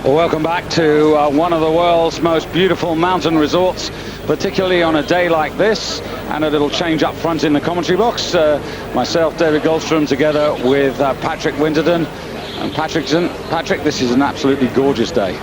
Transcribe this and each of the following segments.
Well, welcome back to one of the world's most beautiful mountain resorts, particularly on a day like this, and a little change up front in the commentary box. Myself, David Goldstrom, together with Patrick Winterton. And Patrick, this is an absolutely gorgeous day.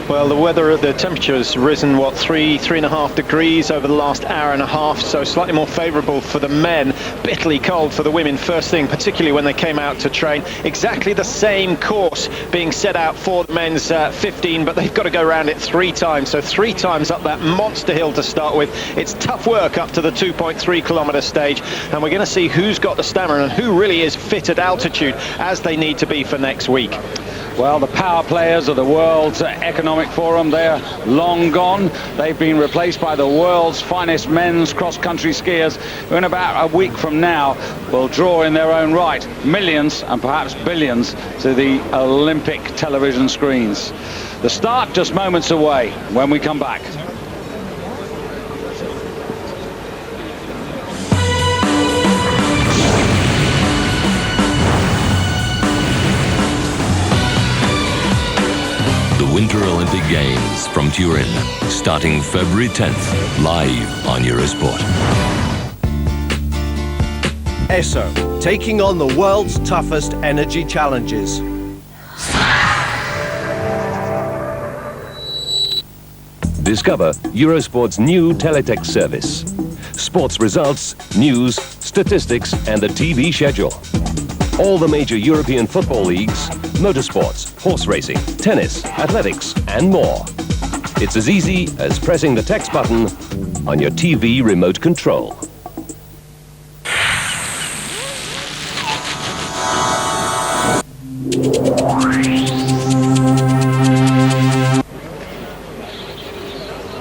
Well, the temperature has risen, what, 3.5 degrees over the last hour and a half, so slightly more favourable for the men, bitterly cold for the women first thing, particularly when they came out to train. Exactly the same course being set out for the men's 15, but they've got to go around it 3 times, so 3 times up that monster hill to start with. It's tough work up to the 2.3 kilometre stage, and we're going to see who's got the stamina and who really is fit at altitude as they need to be for next week. Well, the power players of the World Economic Forum, they're long gone. They've been replaced by the world's finest men's cross-country skiers, who in about a week from now will draw in their own right millions and perhaps billions to the Olympic television screens. The start just moments away when we come back. Winter Olympic Games from Turin, starting February 10th, live on Eurosport. ESSO, taking on the world's toughest energy challenges. Discover Eurosport's new teletext service. Sports results, news, statistics, and the TV schedule. All the major European football leagues, motorsports, horse racing, tennis, athletics, and more. It's as easy as pressing the text button on your TV remote control.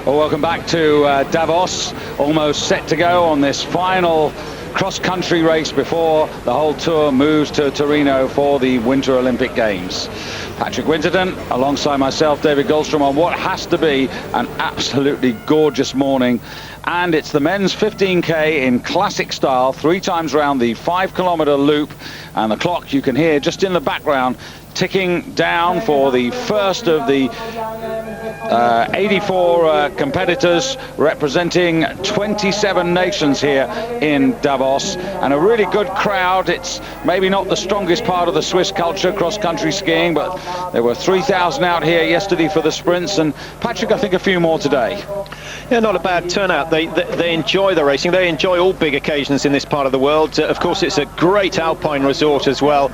Well, welcome back to Davos, almost set to go on this final cross-country race before the whole tour moves to Torino for the Winter Olympic Games. Patrick Winterton alongside myself, David Goldstrom, on what has to be an absolutely gorgeous morning. And it's the men's 15K in classic style, 3 times round the 5-kilometre loop, and the clock you can hear just in the background ticking down for the first of the 84 competitors representing 27 nations here in Davos, and a really good crowd. It's maybe not the strongest part of the Swiss culture, cross-country skiing, but there were 3,000 out here yesterday for the sprints, and Patrick, I think a few more today. Yeah, not a bad turnout. They enjoy the racing. They enjoy all big occasions in this part of the world. Of course, it's a great alpine resort as well.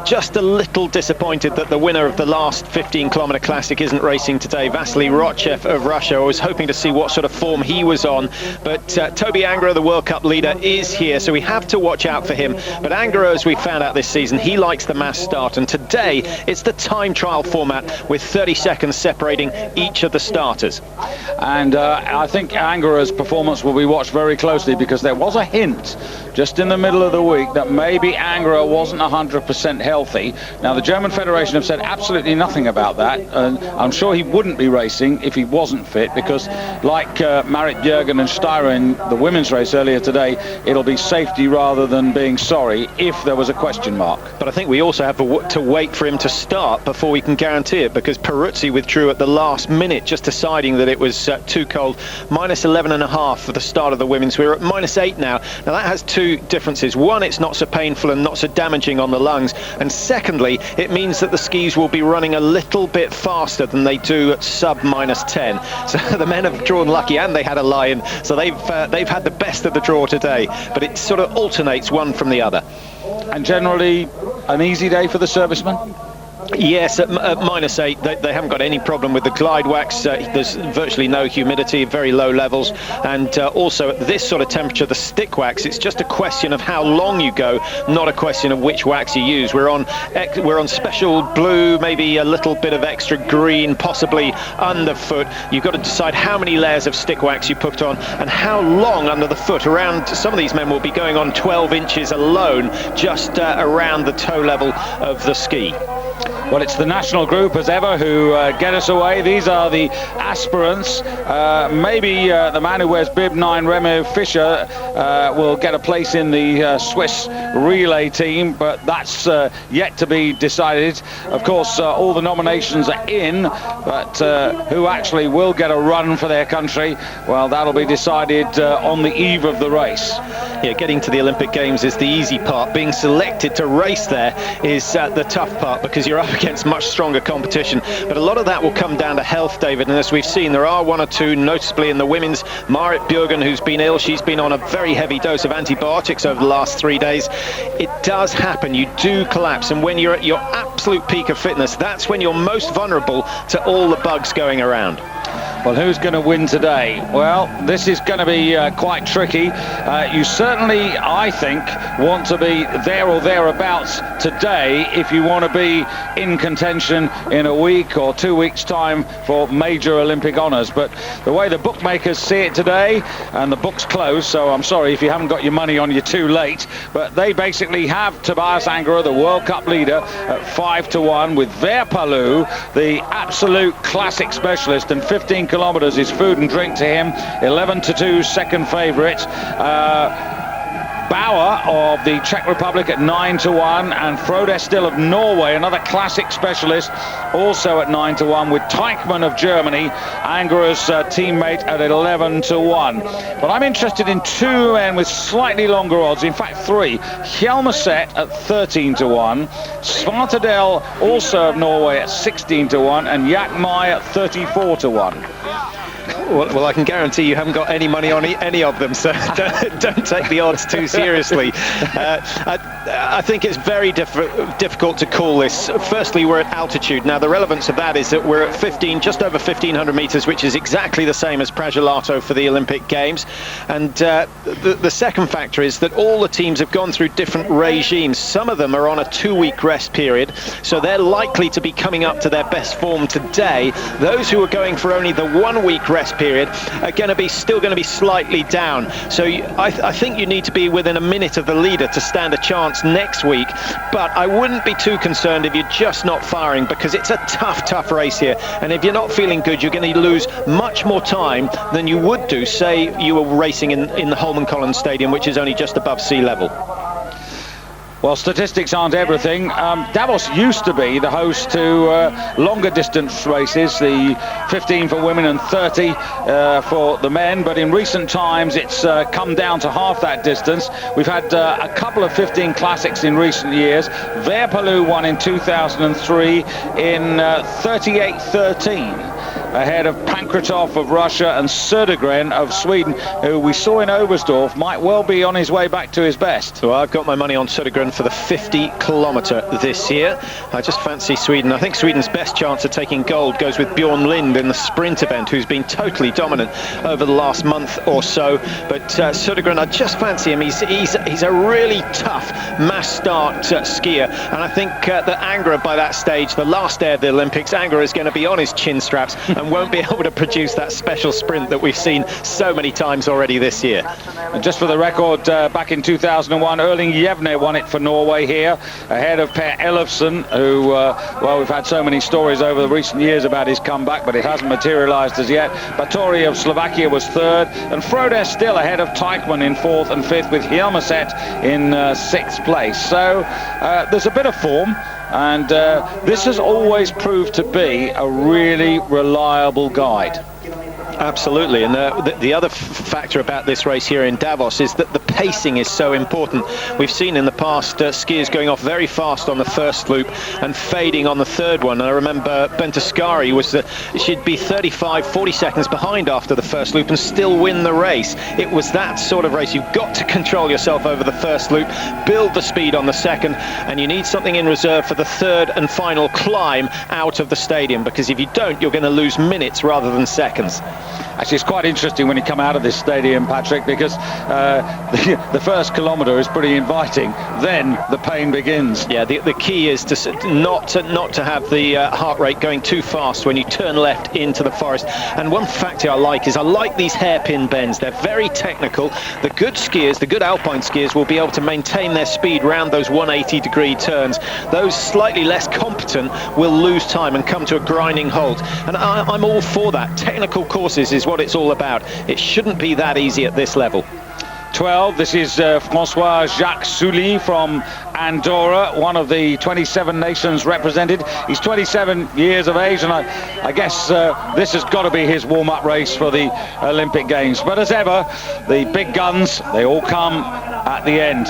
Just a little disappointed that the winner of the last 15-kilometre classic isn't racing today, Vasily Rochev of Russia. I was hoping to see what sort of form he was on, but Toby Angara, the World Cup leader, is here, so we have to watch out for him. But Angara, as we found out this season, he likes the mass start, and today it's the time trial format with 30 seconds separating each of the starters. And I think Angara's performance will be watched very closely, because there was a hint just in the middle of the week that maybe Angara wasn't 100% healthy. Now, the German Federation have said absolutely nothing about that, and I'm sure he wouldn't be racing if he wasn't fit, because like Marit Bjørgen and Steyr in the women's race earlier today, it'll be safety rather than being sorry if there was a question mark. But I think we also have to wait for him to start before we can guarantee it, because Peruzzi withdrew at the last minute, just deciding that it was too cold. Minus 11.5 for the start of the women's. We're at minus 8 now. Now that has 2 differences. One, it's not so painful and not so damaging on the lungs, and secondly, it means that the skis will be running a little bit faster than they do at sub minus 10. So the men have drawn lucky, and they had a lie-in, so they've had the best of the draw today, but it sort of alternates one from the other. And generally an easy day for the servicemen? Yes, at minus 8, they haven't got any problem with the glide wax. There's virtually no humidity, very low levels, and also at this sort of temperature, the stick wax, it's just a question of how long you go, not a question of which wax you use. We're on special blue, maybe a little bit of extra green, possibly underfoot. You've got to decide how many layers of stick wax you put on and how long under the foot. Around, some of these men will be going on 12 inches alone, just around the toe level of the ski. Well, it's the national group as ever who get us away. These are the aspirants. Maybe the man who wears bib 9, Remo Fischer, will get a place in the Swiss relay team, but that's yet to be decided. Of course, all the nominations are in, but who actually will get a run for their country, well, that'll be decided on the eve of the race. Yeah, getting to the Olympic Games is the easy part. Being selected to race there is the tough part, because you're up against much stronger competition. But a lot of that will come down to health, David, and as we've seen, there are one or two, noticeably in the women's. Marit Bjørgen, who's been ill, she's been on a very heavy dose of antibiotics over the last 3 days. It does happen, you do collapse, and when you're at your absolute peak of fitness, that's when you're most vulnerable to all the bugs going around. Well, who's going to win today? Well, this is going to be quite tricky. You certainly, I think, want to be there or thereabouts today if you want to be in contention in a week or 2 weeks' time for major Olympic honours. But the way the bookmakers see it today, and the book's closed, so I'm sorry if you haven't got your money on, you're too late, but they basically have Tobias Angerer, the World Cup leader, at 5-1, with Verpalu, the absolute classic specialist, and 15 kilometres is food and drink to him. 11-2 second favourite. Bauer of the Czech Republic at 9-1, and Frode Still of Norway, another classic specialist, also at 9-1, with Teichmann of Germany, Angerer's teammate, at 11-1. But I'm interested in two men with slightly longer odds, in fact 3. Hjelmeset at 13-1, Svartadell, also of Norway, at 16-1, and Jack Mai at 34-1. Well, I can guarantee you haven't got any money on any of them, so don't take the odds too seriously. I think it's very difficult to call this. Firstly, we're at altitude. Now, the relevance of that is that we're at just over 1,500 metres, which is exactly the same as Pragelato for the Olympic Games. And the second factor is that all the teams have gone through different regimes. Some of them are on a 2-week rest period, so they're likely to be coming up to their best form today. Those who are going for only the 1-week rest period are still going to be slightly down. So I think you need to be within a minute of the leader to stand a chance next week. But I wouldn't be too concerned if you're just not firing, because it's a tough race here. And if you're not feeling good, you're going to lose much more time than you would do, say you were racing in the Holmenkollen Stadium, which is only just above sea level. Well, statistics aren't everything. Davos used to be the host to longer distance races, the 15 for women and 30 for the men, but in recent times it's come down to half that distance. We've had a couple of 15 classics in recent years. Verpalu won in 2003 in 38:13. Ahead of Pankratov of Russia and Södergren of Sweden, who we saw in Oberstdorf might well be on his way back to his best. Well, I've got my money on Södergren for the 50-kilometre this year. I just fancy Sweden. I think Sweden's best chance of taking gold goes with Björn Lind in the sprint event, who's been totally dominant over the last month or so. But Södergren, I just fancy him. He's a really tough mass start skier, and I think that Angerer, by that stage, the last day of the Olympics, Angerer is going to be on his chin straps and won't be able to produce that special sprint that we've seen so many times already this year. And just for the record, back in 2001, Erling Jevne won it for Norway here, ahead of Per Ellefsen, who, well, we've had so many stories over the recent years about his comeback, but it hasn't materialised as yet. Batory of Slovakia was 3rd, and Frode Still ahead of Teichmann in 4th and 5th, with Hjelmeset in 6th place. So there's a bit of form. And this has always proved to be a really reliable guide. Absolutely, and the other factor about this race here in Davos is that the pacing is so important. We've seen in the past skiers going off very fast on the first loop and fading on the third one. I remember Bente Skari she'd be 40 seconds behind after the first loop and still win the race. It was that sort of race. You've got to control yourself over the first loop, build the speed on the second, and you need something in reserve for the third and final climb out of the stadium, because if you don't, you're going to lose minutes rather than seconds. Actually, it's quite interesting when you come out of this stadium, Patrick, because the first kilometre is pretty inviting. Then the pain begins. Yeah, the key is to not to have the heart rate going too fast when you turn left into the forest. And one factor I like is I like these hairpin bends. They're very technical. The good skiers, the good alpine skiers, will be able to maintain their speed round those 180-degree turns. Those slightly less competent will lose time and come to a grinding halt. And I'm all for that. Technical courses is what it's all about. It shouldn't be that easy at this level. 12, this is Francois Jacques Souly from Andorra, one of the 27 nations represented. He's 27 years of age, and I guess this has got to be his warm-up race for the Olympic Games. But as ever, the big guns, they all come at the end.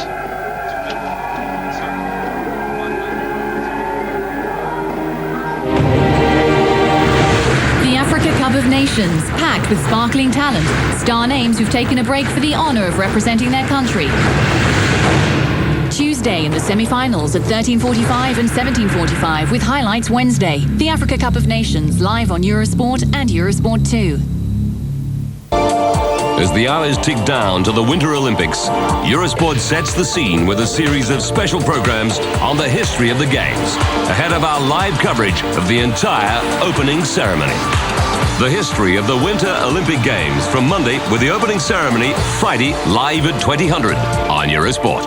Cup of Nations, packed with sparkling talent, star names who've taken a break for the honour of representing their country. Tuesday in the semi-finals at 13:45 and 17:45, with highlights Wednesday. The Africa Cup of Nations, live on Eurosport and Eurosport 2. As the hours tick down to the Winter Olympics, Eurosport sets the scene with a series of special programs on the history of the Games, ahead of our live coverage of the entire opening ceremony. The history of the Winter Olympic Games from Monday with the opening ceremony, Friday live at 2000 on Eurosport.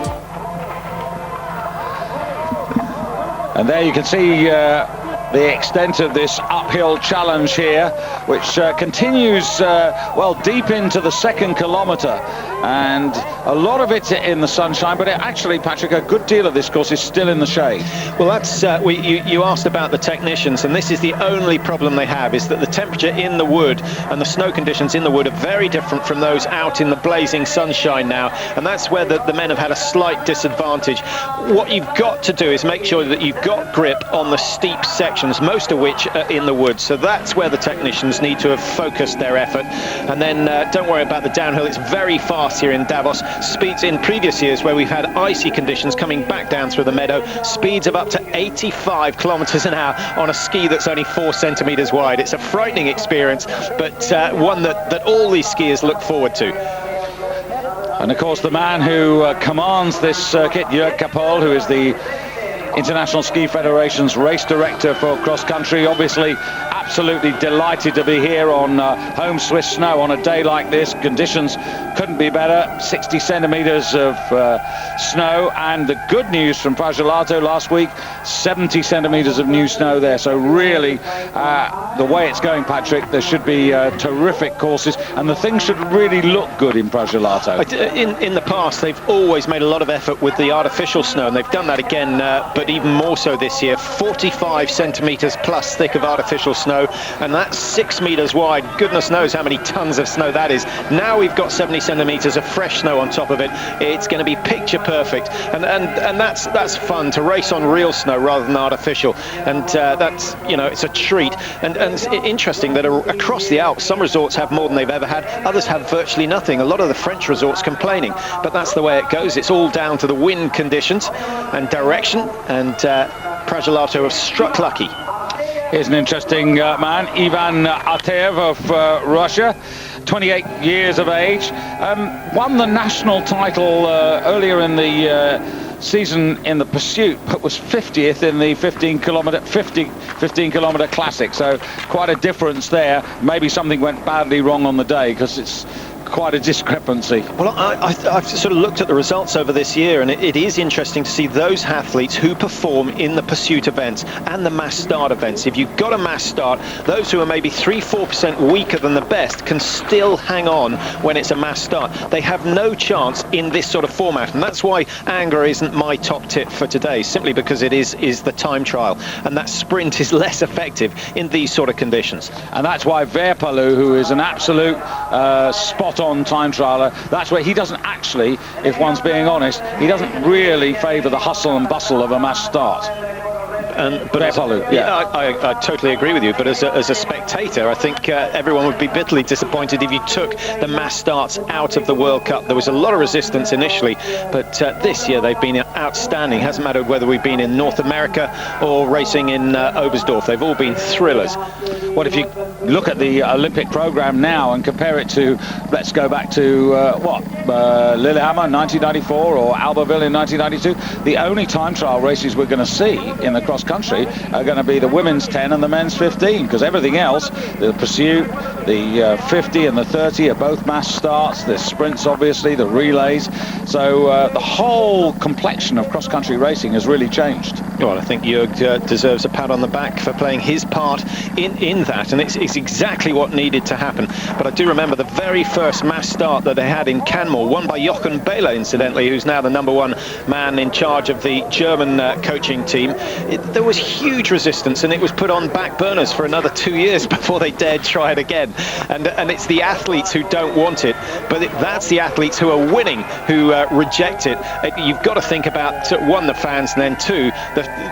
And there you can see the extent of this uphill challenge here, which continues well deep into the second kilometre, and a lot of it in the sunshine, but actually, Patrick, a good deal of this course is still in the shade. Well, that's you asked about the technicians, and this is the only problem they have, is that the temperature in the wood and the snow conditions in the wood are very different from those out in the blazing sunshine now, and that's where the men have had a slight disadvantage. What you've got to do is make sure that you've got grip on the steep sections, most of which are in the wood, so that's where the technicians need to have focused their effort. And then don't worry about the downhill, it's very fast here in Davos. Speeds in previous years where we've had icy conditions coming back down through the meadow, speeds of up to 85 kilometers an hour on a ski that's only 4 centimeters wide. It's a frightening experience, but one that all these skiers look forward to. And of course the man who commands this circuit, Jörg Kapol, who is the International Ski Federation's race director for cross-country, obviously absolutely delighted to be here on home Swiss snow on a day like this. Conditions couldn't be better, 60 centimeters of snow, and the good news from Pragelato last week, 70 centimeters of new snow there. So really, the way it's going, Patrick, there should be terrific courses, and the thing should really look good in Pragelato. In the past, they've always made a lot of effort with the artificial snow, and they've done that again, but even more so this year. 45 centimeters plus thick of artificial snow, and that's 6 meters wide. Goodness knows how many tons of snow that is. Now we've got 70 centimeters of fresh snow on top of it. It's going to be picture perfect, and that's fun to race on real snow rather than artificial, and that's, you know, it's a treat. And it's interesting that across the Alps, some resorts have more than they've ever had, others have virtually nothing. A lot of the French resorts complaining, but that's the way it goes. It's all down to the wind conditions and direction, and Pragelato have struck lucky. Here's an interesting man, Ivan Arteev of Russia, 28 years of age, won the national title earlier in the season in the pursuit, but was 50th in the 15 kilometer classic, so quite a difference there. Maybe something went badly wrong on the day, because it's quite a discrepancy. Well, I've sort of looked at the results over this year, and it is interesting to see those athletes who perform in the pursuit events and the mass start events. If you've got a mass start, those who are maybe 3-4% weaker than the best can still hang on when it's a mass start. They have no chance in this sort of format, and that's why Angra isn't my top tip for today, simply because it is the time trial, and that sprint is less effective in these sort of conditions. And that's why Veerpalu, who is an absolute spot-on time trialer, that's where he doesn't actually, if one's being honest, he doesn't really favour the hustle and bustle of a mass start. But I totally agree with you, but as a spectator, I think everyone would be bitterly disappointed if you took the mass starts out of the World Cup. There was a lot of resistance initially, but this year they've been outstanding. It hasn't mattered whether we've been in North America or racing in Oberstdorf. They've all been thrillers. What if you look at the Olympic program now and compare it to, let's go back to Lillehammer in 1994 or Albertville in 1992, the only time trial races we're going to see in the cross country are going to be the women's 10 and the men's 15, because everything else, the pursuit, the 50 and the 30 are both mass starts, the sprints obviously, the relays, so the whole complexion of cross country racing has really changed. Well, I think Jörg deserves a pat on the back for playing his part in that, and it's exactly what needed to happen. But I do remember the very first mass start that they had in Canmore, won by Jochen Behler, incidentally, who's now the #1 man in charge of the German coaching team. There was huge resistance, and it was put on back burners for another 2 years before they dared try it again. And it's the athletes who don't want it, but that's the athletes who are winning who reject it. You've got to think about, one, the fans, and then two,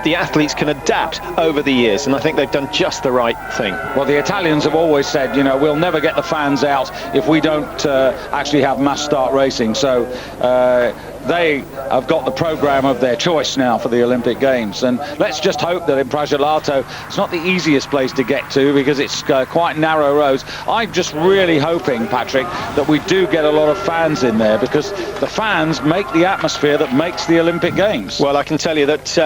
the athletes can adapt over the years, and I think they've done just the right thing. Well, the Italians have always said, you know, we'll never get the fans out if we don't actually have mass start racing. So they have got the program of their choice now for the Olympic Games, and let's just hope that in Pragelato it's not the easiest place to get to, because it's quite narrow roads. I'm just really hoping, Patrick, that we do get a lot of fans in there, because the fans make the atmosphere that makes the Olympic Games. Well, I can tell you that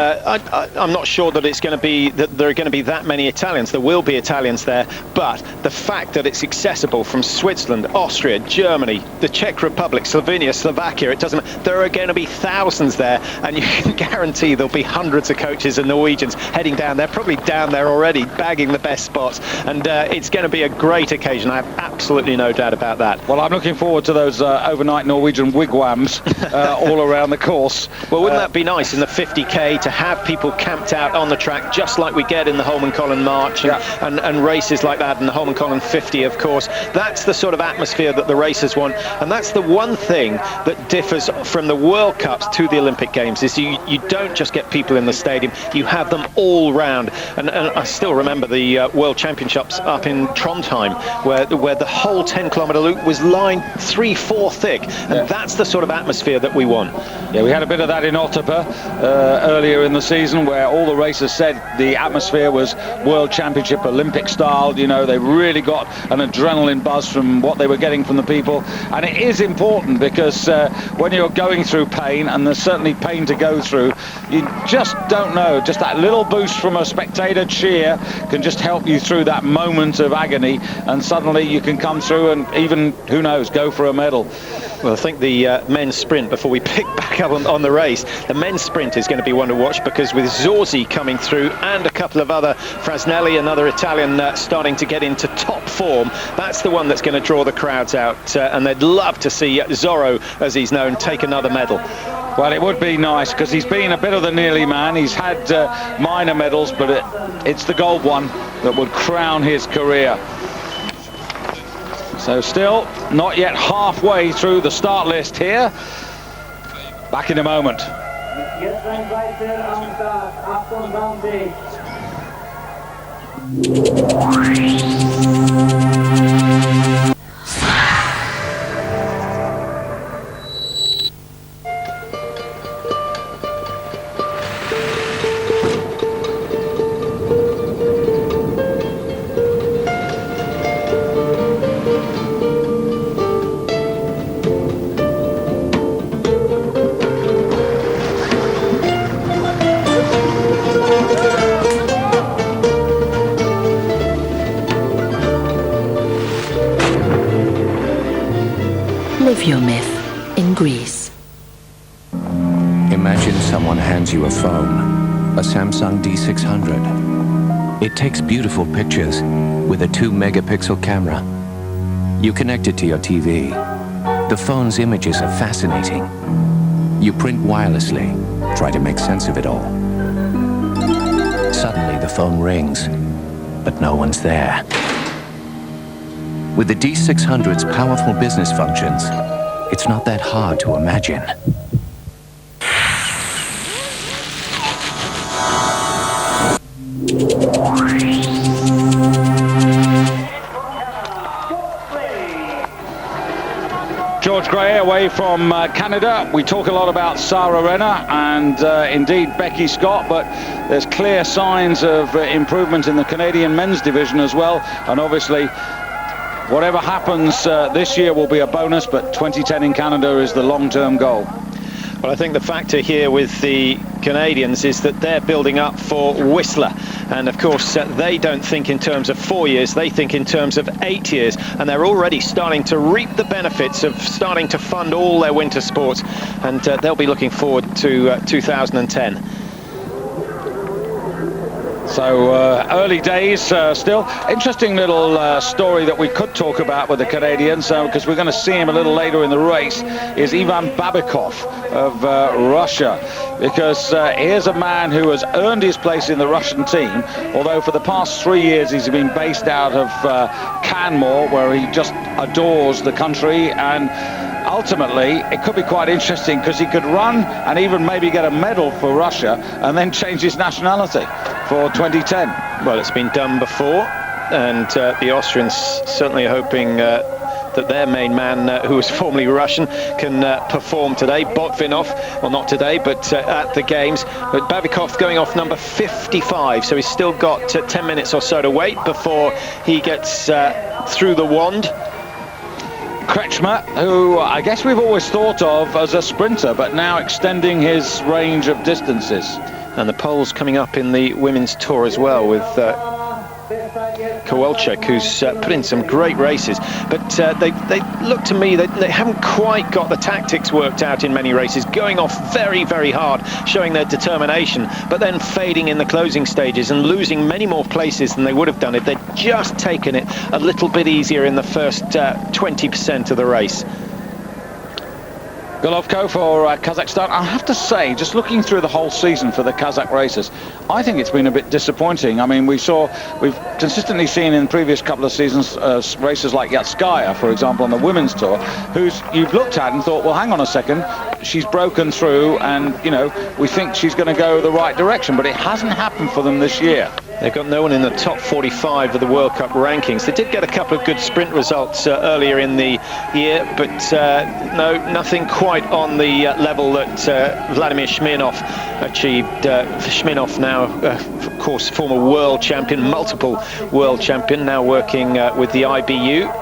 I'm not sure that it's going to be that there are going to be that many Italians. There will be Italians there, but the fact that it's accessible from Switzerland, Austria, Germany, the Czech Republic, Slovenia, Slovakia, it doesn't matter. There are going to be thousands there, and you can guarantee there'll be hundreds of coaches and Norwegians heading down. They're probably down there already, bagging the best spots, and it's going to be a great occasion. I have absolutely no doubt about that. Well, I'm looking forward to those overnight Norwegian wigwams all around the course. Well, wouldn't that be nice in the 50k to have people camped out on the track, just like we get in the Holmenkollen March and races like that, and the Holmenkollen 50, of course. That's the sort of atmosphere that the racers want, and that's the one thing that differs from the World Cups to the Olympic Games, is you don't just get people in the stadium, you have them all round. And I still remember the World Championships up in Trondheim, where the whole 10-kilometre loop was lined 3-4 thick, and that's the sort of atmosphere that we want. Yeah, we had a bit of that in Ottopa earlier in the season, where all the racers said the atmosphere was World Championship Olympic style. You know, they really got an adrenaline buzz from what they were getting from the people, and it is important, because when you're going through pain, and there's certainly pain to go through, you just don't know, just that little boost from a spectator cheer can just help you through that moment of agony, and suddenly you can come through and even, who knows, go for a medal. Well, I think the men's sprint, before we pick back up on the race, the men's sprint is going to be one to watch, because with Zorzi coming through and a couple of other, Frasnelli, another Italian, starting to get into top form, that's the one that's going to draw the crowds out, and they'd love to see Zorro, as he's known, take another medal. Well, it would be nice, because he's been a bit of the nearly man. He's had minor medals, but it's the gold one that would crown his career. So still not yet halfway through the start list here. Back in a moment. Live your myth in Greece. Imagine someone hands you a phone, a Samsung D600. It takes beautiful pictures with a 2-megapixel camera. You connect it to your TV. The phone's images are fascinating. You print wirelessly, try to make sense of it all. Suddenly the phone rings, but no one's there. With the D600's powerful business functions, it's not that hard to imagine. George Gray away from Canada. We talk a lot about Sarah Renner and indeed Becky Scott, but there's clear signs of improvement in the Canadian men's division as well. And obviously, whatever happens this year will be a bonus, but 2010 in Canada is the long-term goal. Well, I think the factor here with the Canadians is that they're building up for Whistler. And of course, they don't think in terms of 4 years, they think in terms of 8 years. And they're already starting to reap the benefits of starting to fund all their winter sports. And they'll be looking forward to 2010. So early days still. Interesting little story that we could talk about with the Canadians, because we're going to see him a little later in the race, is Ivan Babikov of Russia. Because here's a man who has earned his place in the Russian team, although for the past 3 years he's been based out of Canmore, where he just adores the country. And ultimately, it could be quite interesting because he could run and even maybe get a medal for Russia and then change his nationality for 2010. Well, it's been done before, and the Austrians certainly hoping that their main man, who was formerly Russian, can perform today. Botvinov, well, not today, but at the games. But Babikov going off number 55, so he's still got 10 minutes or so to wait before he gets through the wand. Kretschmer, who I guess we've always thought of as a sprinter, but now extending his range of distances. And the Poles coming up in the women's tour as well with Kowalczyk, who's put in some great races. But they look to me, they haven't quite got the tactics worked out in many races, going off very, very hard, showing their determination, but then fading in the closing stages and losing many more places than they would have done if they'd just taken it a little bit easier in the first 20% of the race. Golovko for Kazakhstan. I have to say, just looking through the whole season for the Kazakh racers, I think it's been a bit disappointing. I mean, we've consistently seen in previous couple of seasons racers like Yatskaya, for example, on the women's tour, who's you've looked at and thought, well, hang on a second, she's broken through and, you know, we think she's going to go the right direction, but it hasn't happened for them this year. They've got no one in the top 45 of the World Cup rankings. They did get a couple of good sprint results earlier in the year, but no, nothing quite on the level that Vladimir Smirnov achieved. Smirnov now, of course, former world champion, multiple world champion, now working with the IBU.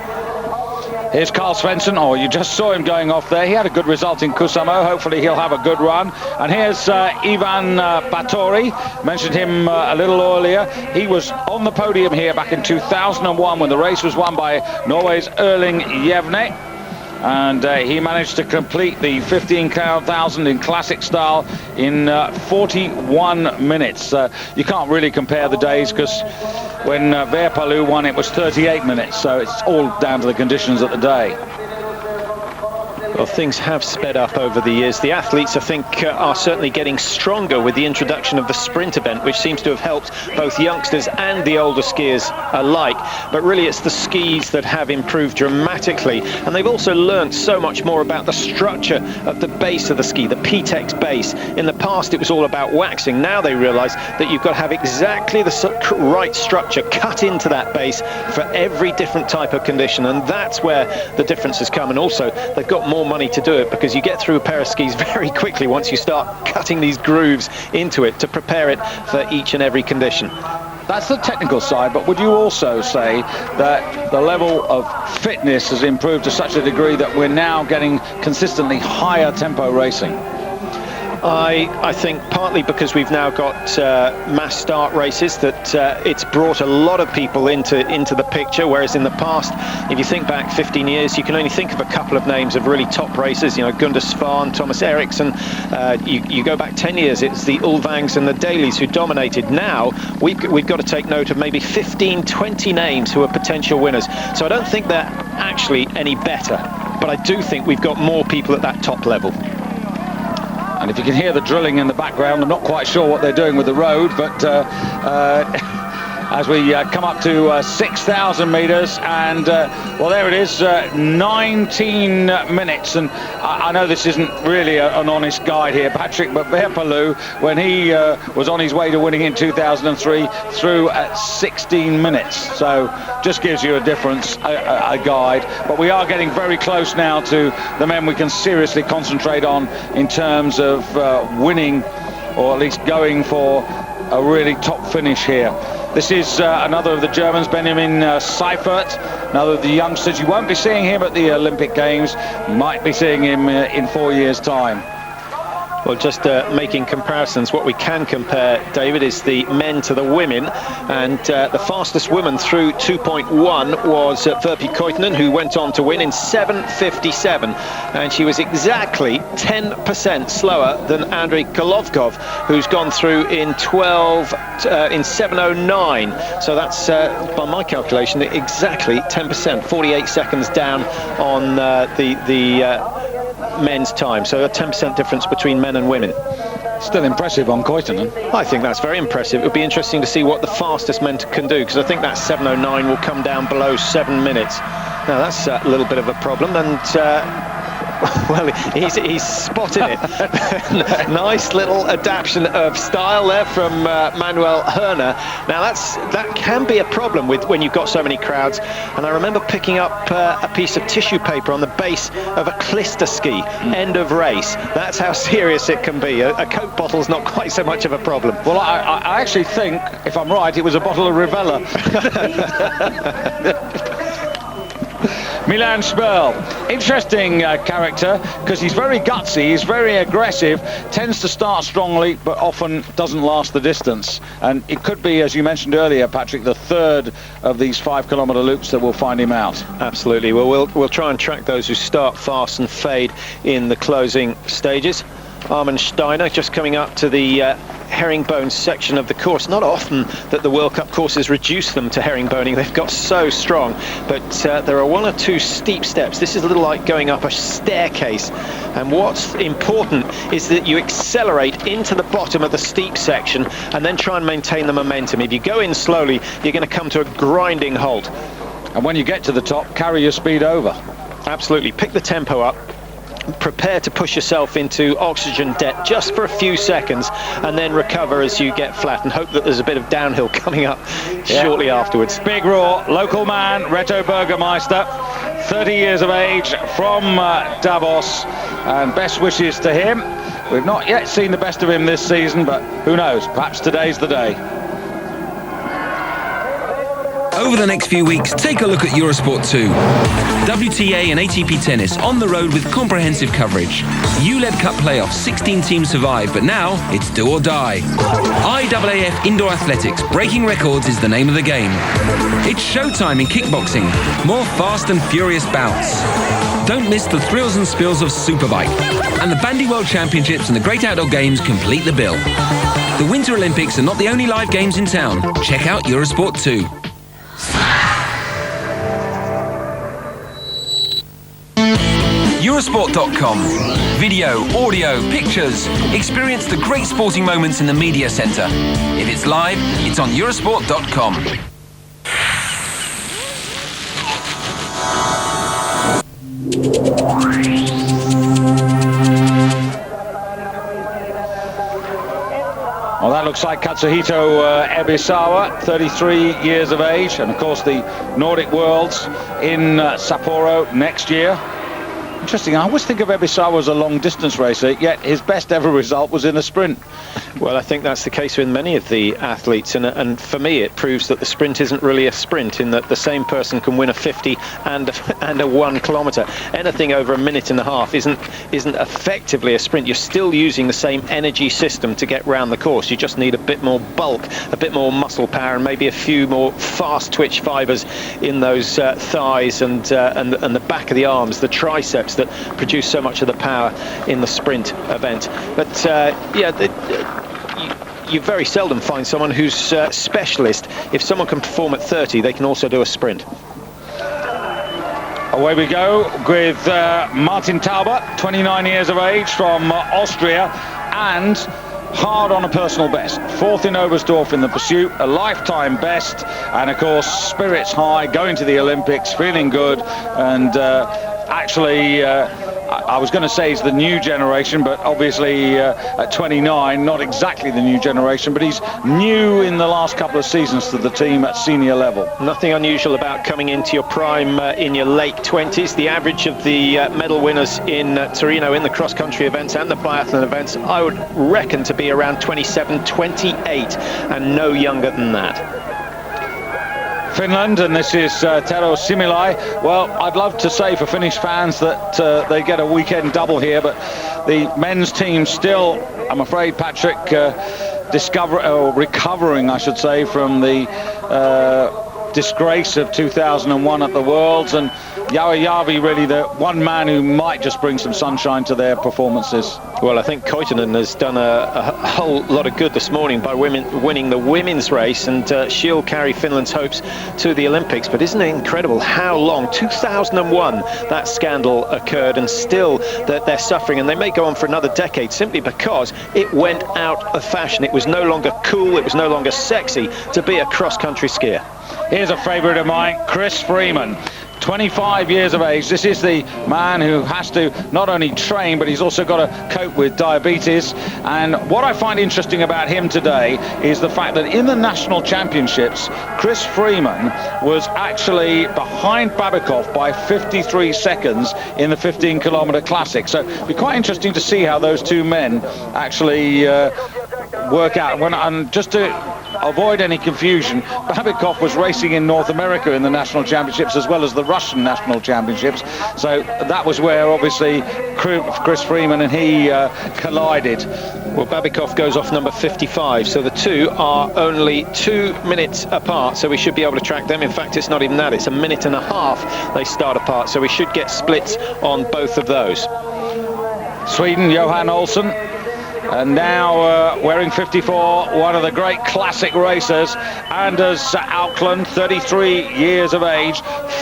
Here's Carl Svensson. Oh, you just saw him going off there. He had a good result in Kusamo. Hopefully he'll have a good run. And here's Ivan Batory. Mentioned him a little earlier. He was on the podium here back in 2001 when the race was won by Norway's Erling Jevne. And he managed to complete the 15,000 in classic style in 41 minutes. You can't really compare the days because when Verpalu won, it was 38 minutes. So it's all down to the conditions of the day. Well, things have sped up over the years. The athletes, I think, are certainly getting stronger with the introduction of the sprint event, which seems to have helped both youngsters and the older skiers alike. But really, it's the skis that have improved dramatically. And they've also learned so much more about the structure of the base of the ski, the P-Tex base. In the past, it was all about waxing. Now they realize that you've got to have exactly the right structure cut into that base for every different type of condition. And that's where the difference has come. And also, they've got more money to do it because you get through a pair of skis very quickly once you start cutting these grooves into it to prepare it for each and every condition. That's the technical side, but would you also say that the level of fitness has improved to such a degree that we're now getting consistently higher tempo racing? I think partly because we've now got mass start races that it's brought a lot of people into the picture, whereas in the past, if you think back 15 years, you can only think of a couple of names of really top racers, you know, Gunde Svan, Thomas Eriksson. You go back 10 years, it's the Ulvangs and the Dailies who dominated. Now, we've got to take note of maybe 15, 20 names who are potential winners. So I don't think they're actually any better, but I do think we've got more people at that top level. And if you can hear the drilling in the background, I'm not quite sure what they're doing with the road, but as we come up to 6,000 metres, and well, there it is, 19 minutes, and I know this isn't really an honest guide here, Patrick, but Verpalou, when he was on his way to winning in 2003, threw at 16 minutes, so just gives you a difference, a guide. But we are getting very close now to the men we can seriously concentrate on in terms of winning, or at least going for a really top finish here. This is another of the Germans, Benjamin Seifert, another of the youngsters. You won't be seeing him at the Olympic Games. You might be seeing him in 4 years' time. Well, just making comparisons, what we can compare, David, is the men to the women, and the fastest woman through 2.1 was Verpi Koitinen, who went on to win in 7:57, and she was exactly 10% slower than Andrei Golovkov, who's gone through in 7:09. So that's, by my calculation, exactly 10%, 48 seconds down on the men's time, so a 10% difference between men and women. Still impressive on Koitinen. I think that's very impressive. It would be interesting to see what the fastest men can do, because I think that 7:09 will come down below 7 minutes. Now that's a little bit of a problem, and well, he's spotted it. Nice little adaptation of style there from Manuel Herner. Now that can be a problem with when you've got so many crowds. And I remember picking up a piece of tissue paper on the base of a Clister ski, end of race. That's how serious it can be. A Coke bottle's not quite so much of a problem. Well, I actually think, if I'm right, it was a bottle of Rivella. Milan Sperl, interesting character, because he's very gutsy, he's very aggressive, tends to start strongly, but often doesn't last the distance. And it could be, as you mentioned earlier, Patrick, the third of these 5-kilometre loops that will find him out. Absolutely. Well, we'll try and track those who start fast and fade in the closing stages. Armin Steiner just coming up to the herringbone section of the course. Not often that the World Cup courses reduce them to herringboning. They've got so strong, but there are 1 or 2 steep steps. This is a little like going up a staircase, and what's important is that you accelerate into the bottom of the steep section and then try and maintain the momentum. If you go in slowly, you're going to come to a grinding halt. And when you get to the top, carry your speed over. Absolutely. Pick the tempo up. Prepare to push yourself into oxygen debt just for a few seconds, and then recover as you get flat, and hope that there's a bit of downhill coming up shortly afterwards. Big roar, local man, Reto Burgermeister, 30 years of age, from Davos, and best wishes to him. We've not yet seen the best of him this season, but who knows, perhaps today's the day. Over the next few weeks, take a look at Eurosport 2. WTA and ATP tennis on the road with comprehensive coverage. ULEB Cup playoffs, 16 teams survive, but now it's do or die. IAAF Indoor Athletics, breaking records is the name of the game. It's showtime in kickboxing, more fast and furious bouts. Don't miss the thrills and spills of Superbike. And the Bandy World Championships and the Great Outdoor Games complete the bill. The Winter Olympics are not the only live games in town. Check out Eurosport 2. Eurosport.com. Video, audio, pictures. Experience the great sporting moments in the media centre. If it's live, it's on Eurosport.com. Well, that looks like Katsuhito Ebisawa, 33 years of age, and of course the Nordic Worlds in Sapporo next year. Interesting, I always think of Ebisawa as a long-distance racer, yet his best ever result was in a sprint. Well, I think that's the case with many of the athletes, and for me it proves that the sprint isn't really a sprint, in that the same person can win a 50 and a 1 kilometre. Anything over a minute and a half isn't effectively a sprint. You're still using the same energy system to get round the course. You just need a bit more bulk, a bit more muscle power, and maybe a few more fast twitch fibres in those thighs and the back of the arms, the triceps, that produce so much of the power in the sprint event. But you very seldom find someone who's specialist. If someone can perform at 30, they can also do a sprint. Away we go with Martin Tauber, 29 years of age, from Austria, and hard on a personal best. 4th in Oberstdorf in the pursuit, a lifetime best, and of course spirits high, going to the Olympics, feeling good, and actually I was going to say he's the new generation, but obviously at 29, not exactly the new generation, but he's new in the last couple of seasons to the team at senior level. Nothing unusual about coming into your prime in your late 20s. The average of the medal winners in Torino in the cross-country events and the biathlon events, I would reckon to be around 27, 28, and no younger than that. Finland, and this is Tero Similai. Well, I'd love to say for Finnish fans that they get a weekend double here, but the men's team still, I'm afraid, Patrick, recovering, I should say, from the disgrace of 2001 at the Worlds, and Järvi really the one man who might just bring some sunshine to their performances. Well, I think Koitunen has done a whole lot of good this morning by winning the women's race, and she'll carry Finland's hopes to the Olympics. But isn't it incredible how long, 2001, that scandal occurred, and still that they're suffering, and they may go on for another decade simply because it went out of fashion. It was no longer cool, it was no longer sexy to be a cross-country skier. Here's a favourite of mine, Chris Freeman. 25 years of age. This is the man who has to not only train, but he's also got to cope with diabetes. And what I find interesting about him today is the fact that in the national championships, Chris Freeman was actually behind Babikov by 53 seconds in the 15-kilometre classic. So it'll be quite interesting to see how those two men actually work out. And just to avoid any confusion, Babikov was racing in North America in the national championships as well as the Russian national championships, so that was where obviously Chris Freeman and he collided. Well, Babikov goes off number 55, so the two are only 2 minutes apart, so we should be able to track them. In fact, it's not even that, it's a minute and a half they start apart, so we should get splits on both of those. Sweden, Johan Olsson. And now wearing 54, one of the great classic racers, Anders Auckland, 33 years of age,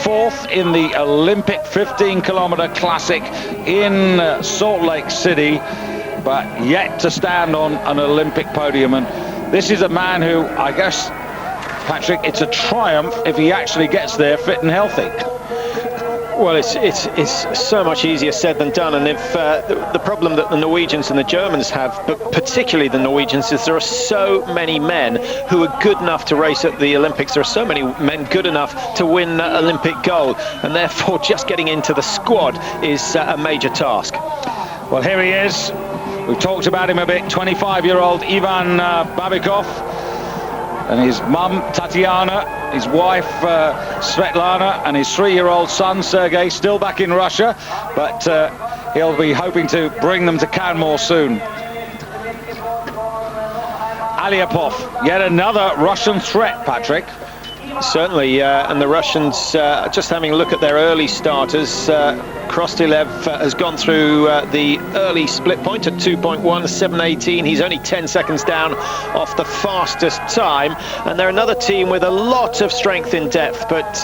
4th in the Olympic 15-kilometre classic in Salt Lake City, but yet to stand on an Olympic podium. And this is a man who, I guess, Patrick, it's a triumph if he actually gets there fit and healthy. Well, it's so much easier said than done, and if the problem that the Norwegians and the Germans have, but particularly the Norwegians, is there are so many men who are good enough to race at the Olympics. There are so many men good enough to win Olympic gold, and therefore just getting into the squad is a major task. Well, here he is. We've talked about him a bit. 25-year-old Ivan Babikov, and his mum Tatiana, his wife Svetlana, and his 3-year-old son Sergei, still back in Russia, but he'll be hoping to bring them to Canmore soon. Alyapov, yet another Russian threat, Patrick. Certainly, and the Russians, just having a look at their early starters, Krostilev has gone through the early split point at 2.1, 7:18. He's only 10 seconds down off the fastest time, and they're another team with a lot of strength in depth, but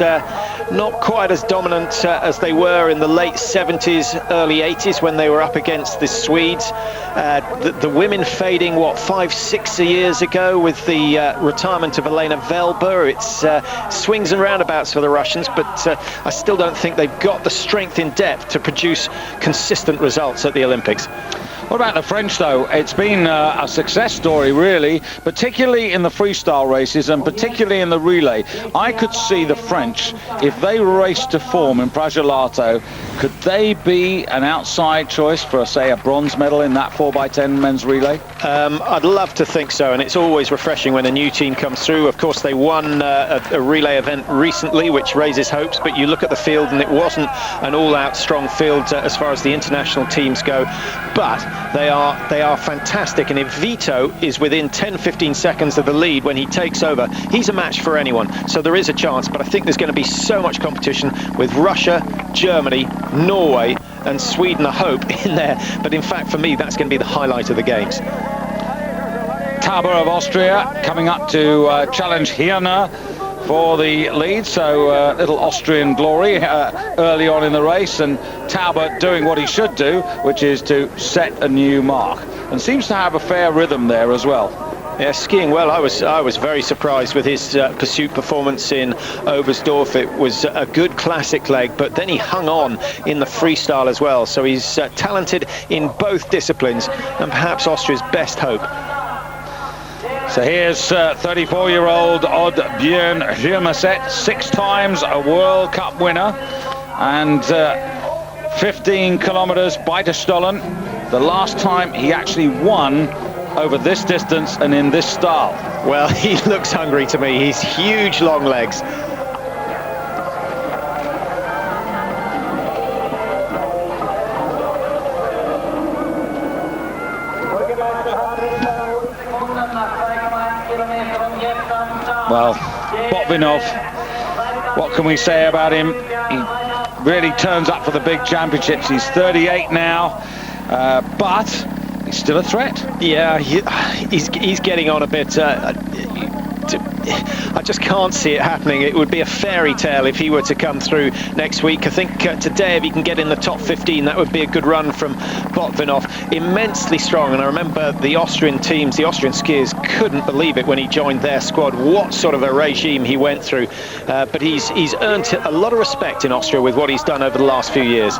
not quite as dominant as they were in the late 70s, early 80s when they were up against the Swedes. The women fading, 5-6 years ago with the retirement of Elena Velber. It's swings and roundabouts for the Russians, but I still don't think they've got the strength in depth to produce consistent results at the Olympics. What about the French, though? It's been a success story, really, particularly in the freestyle races and particularly in the relay. I could see the French, if they raced to form in Pragelato, could they be an outside choice for, say, a bronze medal in that 4x10 men's relay? I'd love to think so, and it's always refreshing when a new team comes through. Of course, they won a relay event recently, which raises hopes, but you look at the field and it wasn't an all-out strong field as far as the international teams go, but they are fantastic, and if Vito is within 10-15 seconds of the lead when he takes over, he's a match for anyone. So there is a chance, but I think there's going to be so much competition with Russia, Germany, Norway and Sweden, I hope, in there. But in fact, for me, that's going to be the highlight of the games. Tauber of Austria coming up to challenge Hirner for the lead, so little Austrian glory early on in the race, and Tauber doing what he should do, which is to set a new mark. and seems to have a fair rhythm there as well. Yeah, skiing well. I was very surprised with his pursuit performance in Oberstdorf. It was a good classic leg, but then he hung on in the freestyle as well. So he's talented in both disciplines, and perhaps Austria's best hope. So here's 34-year-old Odd Björn Hirmaset, 6 times a World Cup winner, and 15 kilometers Beiterstollen. The last time he actually won over this distance and in this style. Well, he looks hungry to me. He's huge, long legs. Well, Botvinov, what can we say about him? He really turns up for the big championships. He's 38 now, but he's still a threat. Yeah, he's getting on a bit. I just can't see it happening. It would be a fairy tale if he were to come through next week. I think today, if he can get in the top 15, that would be a good run from Botvinov. Immensely strong, and I remember the Austrian teams, the Austrian skiers couldn't believe it when he joined their squad. What sort of a regime he went through. But he's earned a lot of respect in Austria with what he's done over the last few years.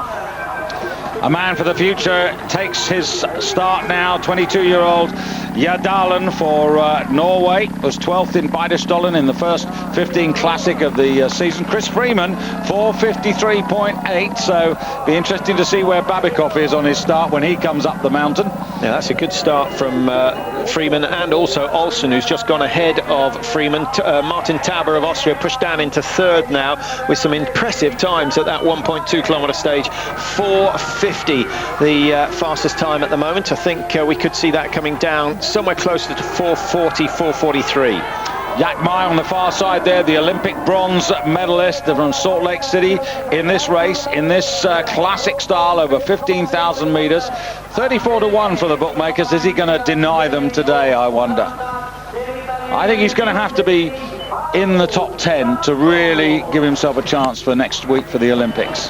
A man for the future takes his start now, 22-year-old Jardalen for Norway, was 12th in Beiterstollen in the first 15 Classic of the season. Chris Freeman, 4:53.8, so be interesting to see where Babikov is on his start when he comes up the mountain. Yeah, that's a good start from Freeman, and also Olsen, who's just gone ahead of Freeman. Martin Tauber of Austria pushed down into 3rd now with some impressive times at that 1.2 kilometer stage. 4:50, the fastest time at the moment. I think we could see that coming down somewhere closer to 4:40, 4:43. Jack Mai on the far side there, the Olympic bronze medalist from Salt Lake City in this race, in this classic style over 15,000 meters. 34-1 for the bookmakers. Is he going to deny them today, I wonder? I think he's going to have to be in the top 10 to really give himself a chance for next week for the Olympics.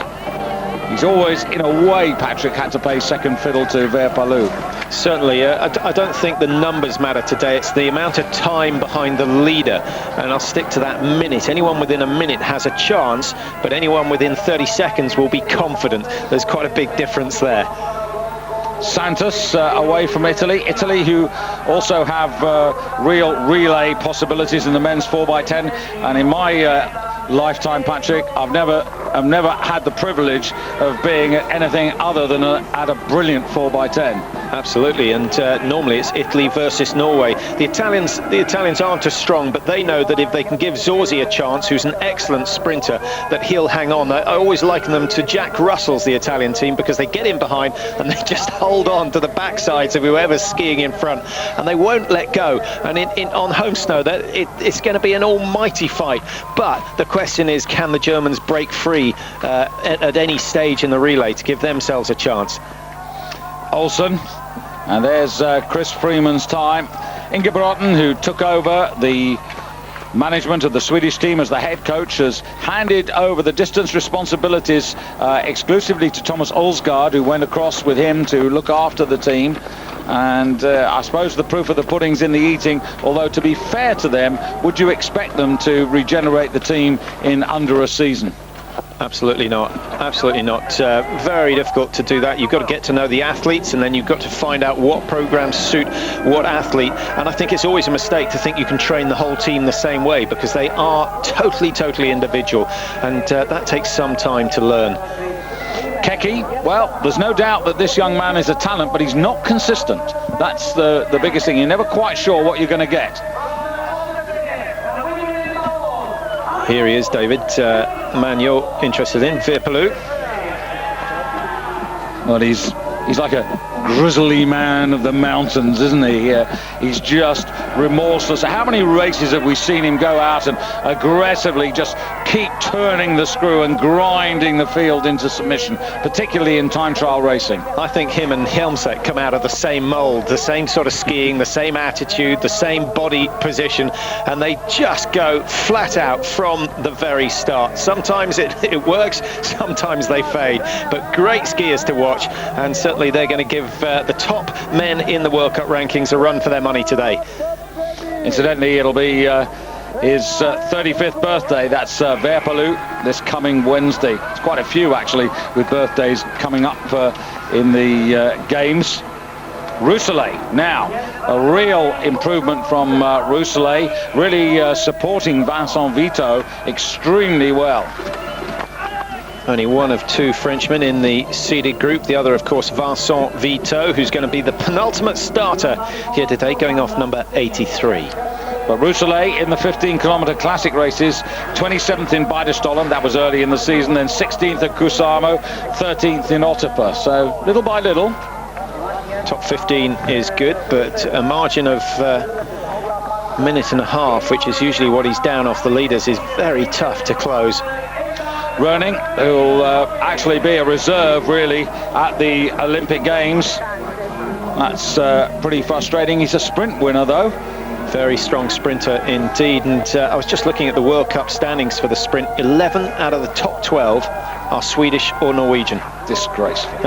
He's always, in a way, Patrick, had to play second fiddle to Verpalu. Certainly, I don't think the numbers matter today. It's the amount of time behind the leader, and I'll stick to that minute. Anyone within a minute has a chance, but anyone within 30 seconds will be confident. There's quite a big difference there. Santos away from Italy, who also have real relay possibilities in the men's 4x10, and in my lifetime, Patrick, I've never had the privilege of being at anything other than at a brilliant 4x10. Absolutely, and normally it's Italy versus Norway. The Italians aren't as strong, but they know that if they can give Zorzi a chance, who's an excellent sprinter, that he'll hang on. I always liken them to Jack Russell's, the Italian team, because they get in behind and they just hold on to the backsides of whoever's skiing in front, and they won't let go. And on home snow, it's going to be an almighty fight. But the question is, can the Germans break free at any stage in the relay to give themselves a chance? Olsen, and there's Chris Freeman's time. Inge Bråten, who took over the management of the Swedish team as the head coach, has handed over the distance responsibilities exclusively to Thomas Olsgaard, who went across with him to look after the team. And I suppose the proof of the pudding's in the eating, although to be fair to them, would you expect them to regenerate the team in under a season? Absolutely not. Absolutely not. Very difficult to do that. You've got to get to know the athletes, and then you've got to find out what programs suit what athlete. And I think it's always a mistake to think you can train the whole team the same way, because they are totally individual, and that takes some time to learn. Keke, well, there's no doubt that this young man is a talent, but he's not consistent. That's the biggest thing. You're never quite sure what you're going to get. Here he is, David. Man you're interested in, Verpalu. Well, he's like a grizzly man of the mountains, isn't he? He's just remorseless. How many races have we seen him go out and aggressively just keep turning the screw and grinding the field into submission, particularly in time trial racing? I think him and Helmset come out of the same mold, the same sort of skiing, the same attitude, the same body position, and they just go flat out from the very start. Sometimes it works, sometimes they fade, but great skiers to watch, and certainly they're going to give give the top men in the World Cup rankings a run for their money today. Incidentally, it'll be his 35th birthday. That's Verpalu this coming Wednesday. It's quite a few, actually, with birthdays coming up in the Games. Rousselet now, a real improvement from Rousselet, really supporting Vincent Vito extremely well. Only one of two Frenchmen in the seeded group. The other, of course, Vincent Vito, who's going to be the penultimate starter here today, going off number 83. But Rousselet in the 15-kilometre classic races, 27th in Beidestollen, that was early in the season, then 16th at Kusamo, 13th in Otapa. So little by little. Top 15 is good, but a margin of a minute and a half, which is usually what he's down off the leaders, is very tough to close. Roning, who'll actually be a reserve, really, at the Olympic Games. That's pretty frustrating. He's a sprint winner, though. Very strong sprinter indeed. And I was just looking at the World Cup standings for the sprint. 11 out of the top 12 are Swedish or Norwegian. Disgraceful.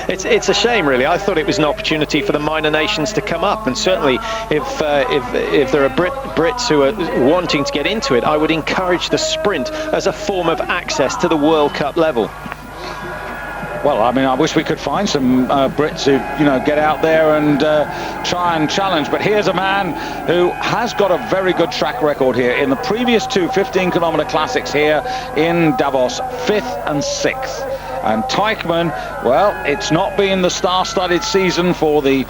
It's a shame, really. I thought it was an opportunity for the minor nations to come up, and certainly if there are Brits who are wanting to get into it, I would encourage the sprint as a form of access to the World Cup level. Well, I mean, I wish we could find some Brits who, get out there and try and challenge. But here's a man who has got a very good track record here. In the previous two 15-kilometre classics here in Davos, 5th and 6th. And Teichmann, well, it's not been the star-studded season for the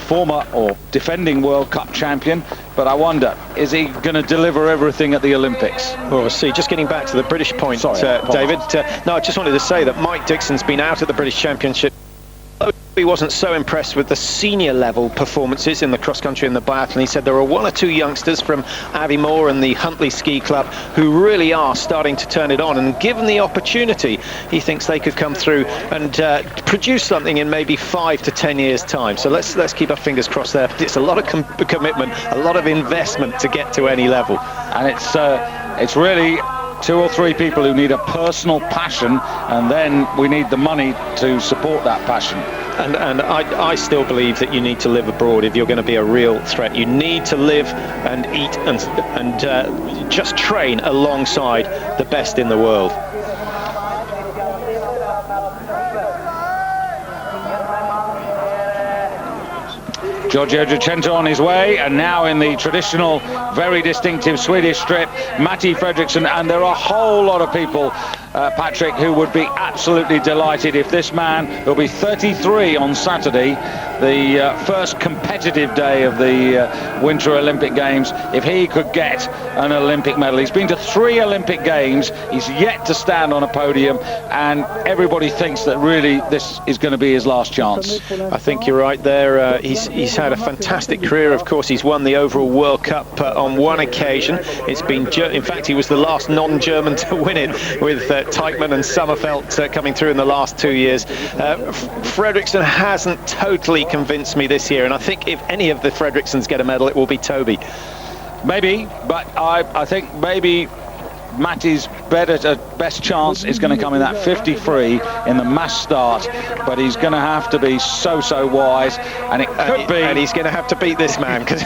former or defending World Cup champion, but I wonder, is he going to deliver everything at the Olympics? Well, we'll see. Just getting back to the British point, David. No, I just wanted to say that Mike Dixon's been out at the British Championship. He wasn't so impressed with the senior level performances in the cross country and the biathlon. He said there are one or two youngsters from Aviemore and the Huntley Ski Club who really are starting to turn it on, and given the opportunity, he thinks they could come through and produce something in maybe 5 to 10 years time. So let's keep our fingers crossed there. It's a lot of commitment, a lot of investment to get to any level, and it's really 2 or 3 people who need a personal passion, and then we need the money to support that passion. And I still believe that you need to live abroad if you're going to be a real threat. You need to live and eat and just train alongside the best in the world. Giorgio Giacinto on his way, and now in the traditional, very distinctive Swedish strip, Matti Fredriksson, and there are a whole lot of people, Patrick, who would be absolutely delighted if this man, who'll be 33 on Saturday, the first competitive day of the Winter Olympic Games, if he could get an Olympic medal. He's been to 3 Olympic Games, he's yet to stand on a podium, and everybody thinks that really this is going to be his last chance. I think you're right there. He's had a fantastic career. Of course, he's won the overall World Cup on one occasion. It's been, in fact, he was the last non-German to win it, with Teichmann and Sommerfeld coming through in the last 2 years. Fredriksson hasn't totally convinced me this year, and I think if any of the Fredrikssons get a medal, it will be Toby. Maybe, but I think maybe Matty's best chance is going to come in that 50-free in the mass start, but he's going to have to be so wise, and it could be. And he's going to have to beat this man, because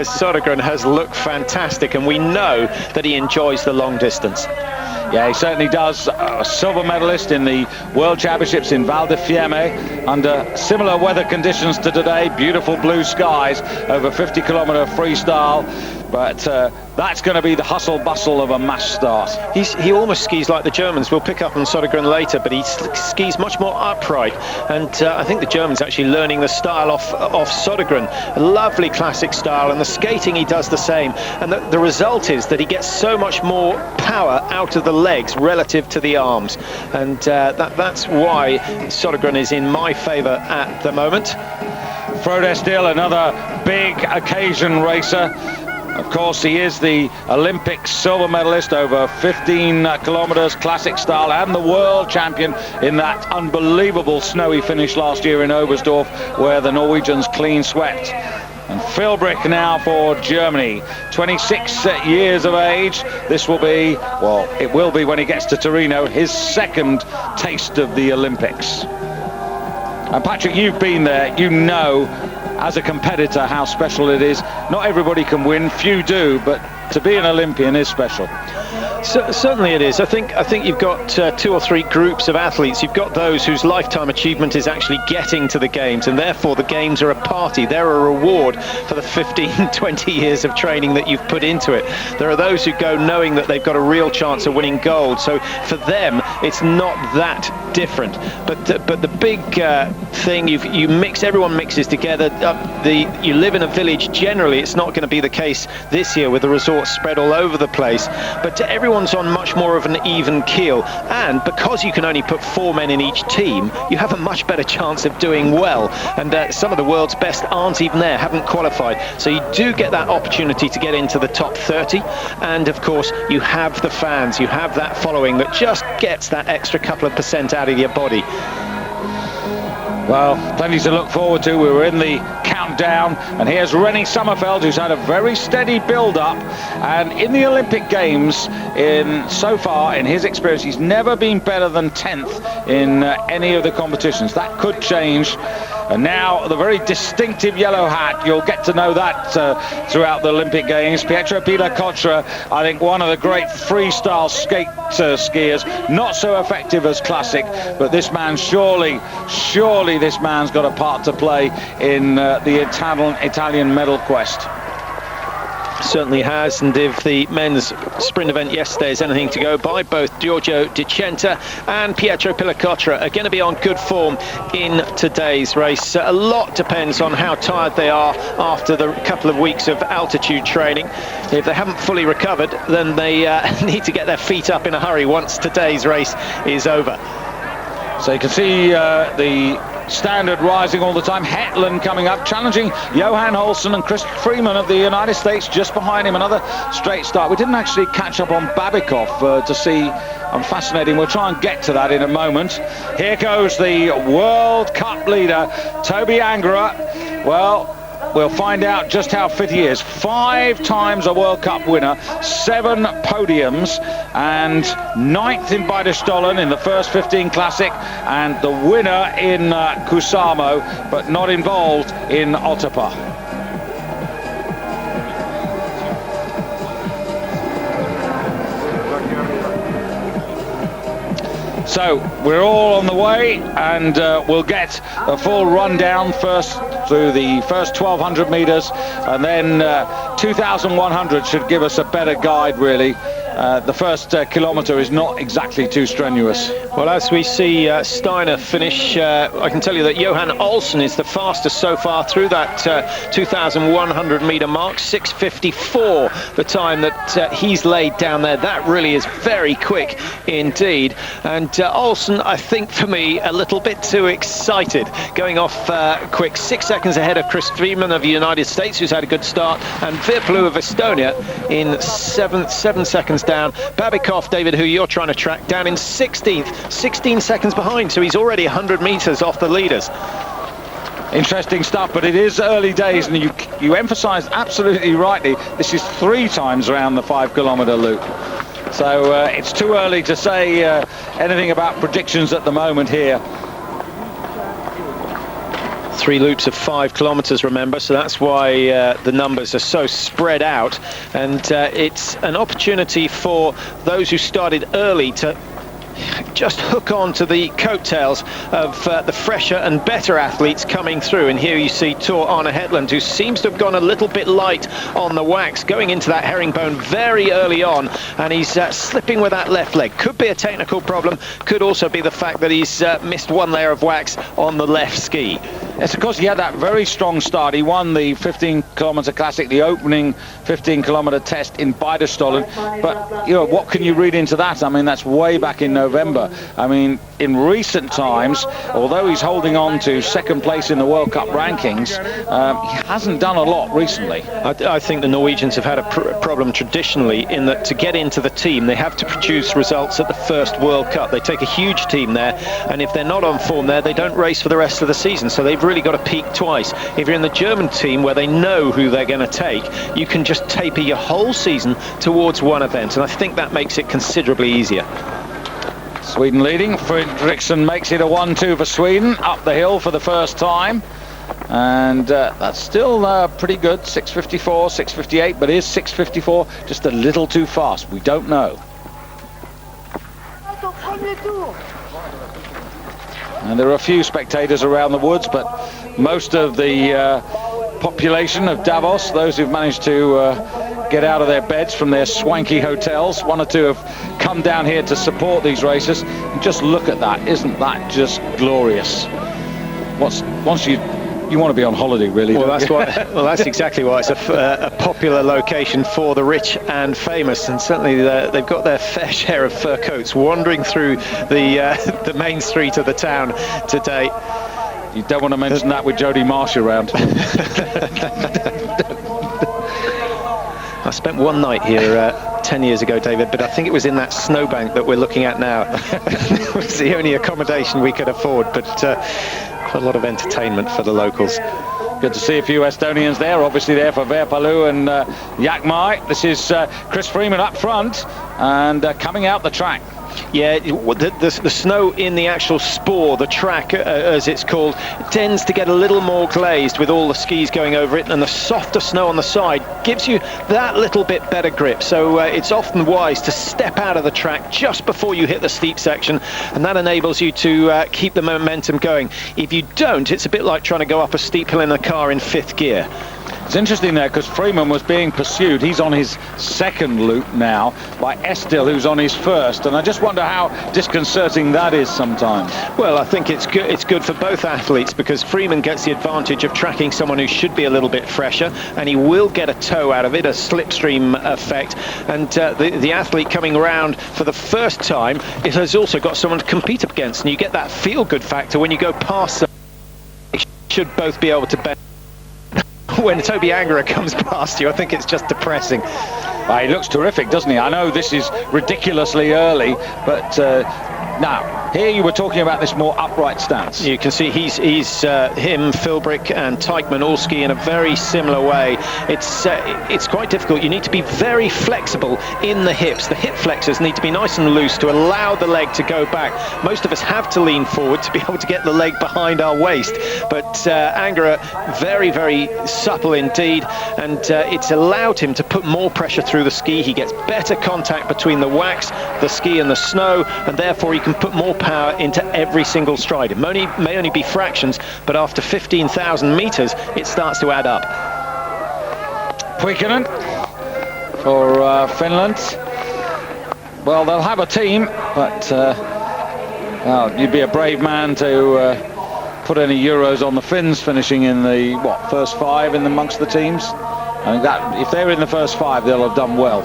Södergren has looked fantastic, and we know that he enjoys the long distance. Yeah, he certainly does. A silver medalist in the World Championships in Val di Fiemme under similar weather conditions to today. Beautiful blue skies over 50-kilometre freestyle. But that's going to be the hustle bustle of a mass start. He almost skis like the Germans. We'll pick up on Södergren later, but he skis much more upright, and I think the German's actually learning the style off Södergren. A lovely classic style, and the skating he does the same, and the result is that he gets so much more power out of the legs relative to the arms, and that's why Södergren is in my favour at the moment. Frode Still, another big occasion racer. Of course, he is the Olympic silver medalist over 15 kilometres classic style, and the world champion in that unbelievable snowy finish last year in Oberstdorf, where the Norwegians clean swept. And Philbrick now for Germany, 26 years of age. This will be, well, it will be when he gets to Torino, his second taste of the Olympics. And Patrick, you've been there, you know, as a competitor, how special it is. Not everybody can win, few do, but to be an Olympian is special. Certainly it is. I think you've got 2 or 3 groups of athletes. You've got those whose lifetime achievement is actually getting to the games, and therefore the games are a party. They're a reward for the 15, 20 years of training that you've put into it. There are those who go knowing that they've got a real chance of winning gold. So for them, it's not that different. But the big thing, everyone mixes together. You live in a village. Generally, it's not going to be the case this year with the resorts spread all over the place. But everyone's on much more of an even keel, and because you can only put 4 men in each team, you have a much better chance of doing well. And some of the world's best aren't even there, haven't qualified. So you do get that opportunity to get into the top 30. And of course, you have the fans, you have that following that just gets that extra couple of % out of your body. Well, plenty to look forward to. We were in the countdown, and here's Rennie Sommerfeld, who's had a very steady build-up. And in the Olympic Games, so far, in his experience, he's never been better than 10th in any of the competitions. That could change. And now the very distinctive yellow hat, you'll get to know that throughout the Olympic Games. Pietro Pila-Cotra, I think one of the great freestyle skiers, not so effective as classic, but this man surely this man's got a part to play in the Italian medal quest. Certainly has, and if the men's sprint event yesterday is anything to go by, both Giorgio Di Centa and Pietro Pila-Cotra are going to be on good form in today's race. A lot depends on how tired they are after the couple of weeks of altitude training. If they haven't fully recovered, then they need to get their feet up in a hurry once today's race is over. So you can see the standard rising all the time. Hetland coming up, challenging Johan Olsen, and Chris Freeman of the United States just behind him. Another straight start. We didn't actually catch up on Babikov to see. I'm fascinating. We'll try and get to that in a moment. Here goes the World Cup leader, Toby Angara. Well, we'll find out just how fit he is. 5 times a World Cup winner, 7 podiums, and 9th in Beidestollen in the first 15 Classic, and the winner in Kusamo, but not involved in Otapa. So we're all on the way, and we'll get a full rundown first through the first 1,200 meters, and then 2,100 should give us a better guide, really. The first kilometre is not exactly too strenuous. Well, as we see Steiner finish, I can tell you that Johan Olsen is the fastest so far through that 2,100 metre mark. 6:54 the time that he's laid down there. That really is very quick indeed. And Olsen, I think for me, a little bit too excited, going off quick. 6 seconds ahead of Chris Freeman of the United States, who's had a good start, and Virplu of Estonia in 7 seconds down. Babikov, David, who you're trying to track, down in 16th, 16 seconds behind, so he's already 100 metres off the leaders. Interesting stuff, but it is early days, and you emphasised absolutely rightly, this is 3 times around the 5 kilometre loop. So it's too early to say anything about predictions at the moment here. 3 loops of 5 kilometres, remember, so that's why the numbers are so spread out, and it's an opportunity for those who started early to just hook on to the coattails of the fresher and better athletes coming through. And here you see Tor Arne Hetland, who seems to have gone a little bit light on the wax, going into that herringbone very early on, and he's slipping with that left leg. Could be a technical problem, could also be the fact that he's missed 1 layer of wax on the left ski. It's because he had that very strong start. He won the 15-kilometre Classic, the opening 15-kilometre test in Beidestollen. But, you know, what can you read into that? I mean, that's way back in November. I mean, in recent times, although he's holding on to 2nd place in the World Cup rankings, he hasn't done a lot recently. I think the Norwegians have had a problem traditionally in that to get into the team, they have to produce results at the first World Cup. They take a huge team there, and if they're not on form there, they don't race for the rest of the season. So they've really got to peak twice. If you're in the German team where they know who they're going to take, you can just taper your whole season towards one event, and I think that makes it considerably easier. Sweden leading. Fredriksson makes it a 1-2 for Sweden, up the hill for the first time. And that's still pretty good, 6.54, 6.58, but is 6.54 just a little too fast? We don't know. And there are a few spectators around the woods, but most of the population of Davos, those who've managed to get out of their beds from their swanky hotels, one or two have come down here to support these races. And just look at that, isn't that just glorious? Once you want to be on holiday, really. Well, that's exactly why it's a popular location for the rich and famous, and certainly they've got their fair share of fur coats wandering through the main street of the town today. You don't want to mention that with Jody Marsh around. I spent one night here 10 years ago, David, but I think it was in that snowbank that we're looking at now. It was the only accommodation we could afford, but quite a lot of entertainment for the locals. Good to see a few Estonians there, obviously there for Veerpalu and Yakmai. This is Chris Freeman up front and coming out the track. Yeah, the snow in the actual spore, the track as it's called, tends to get a little more glazed with all the skis going over it, and the softer snow on the side gives you that little bit better grip. So it's often wise to step out of the track just before you hit the steep section, and that enables you to keep the momentum going. If you don't, it's a bit like trying to go up a steep hill in a car in 5th gear. It's interesting there because Freeman was being pursued. He's on his second loop now by Estil, who's on his first, and I just wonder how disconcerting that is sometimes. Well, I think it's good for both athletes, because Freeman gets the advantage of tracking someone who should be a little bit fresher, and he will get a tow out of it, a slipstream effect, and the athlete coming around for the first time, it has also got someone to compete against, and you get that feel-good factor when you go past them. They should both be able to benefit. When Toby Angara comes past you, I think it's just depressing. He looks terrific, doesn't he? I know this is ridiculously early, but now, here you were talking about this more upright stance. You can see he's him, Philbrick and Teichmann all ski in a very similar way. It's quite difficult. You need to be very flexible in the hips. The hip flexors need to be nice and loose to allow the leg to go back. Most of us have to lean forward to be able to get the leg behind our waist, but Angara, very, very supple indeed, and it's allowed him to put more pressure through the ski. He gets better contact between the wax, the ski and the snow, and therefore he can put more power into every single stride. It may only be fractions, but after 15,000 meters, it starts to add up. Puikkonen for Finland. Well, they'll have a team, but well, you'd be a brave man to put any Euros on the Finns finishing in the first 5 in amongst the teams. I think that if they're in the first 5, they'll have done well.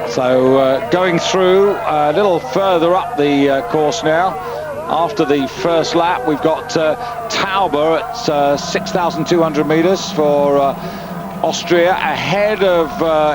So going through a little further up the course now. After the first lap, we've got Tauber at 6,200 meters for Austria, ahead of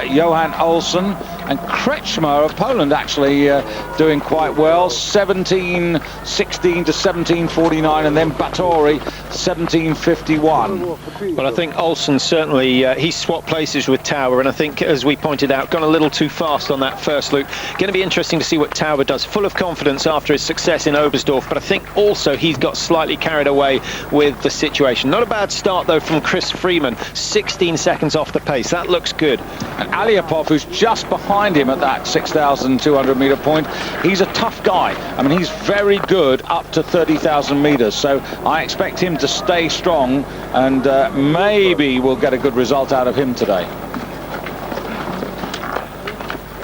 Johan Olsen, and Kretschmer of Poland actually doing quite well, 17.16 to 17.49, and then Báthory 17.51. Well, I think Olsen certainly, he swapped places with Tauber, and I think, as we pointed out, gone a little too fast on that first loop. Going to be interesting to see what Tauber does. Full of confidence after his success in Oberstdorf, but I think also he's got slightly carried away with the situation. Not a bad start, though, from Chris Freeman, 16 seconds off the pace. That looks good. And Alyapov, who's just behind him at that 6,200 meter point, he's a tough guy. I mean, he's very good up to 30,000 meters, so I expect him to stay strong, and maybe we'll get a good result out of him today.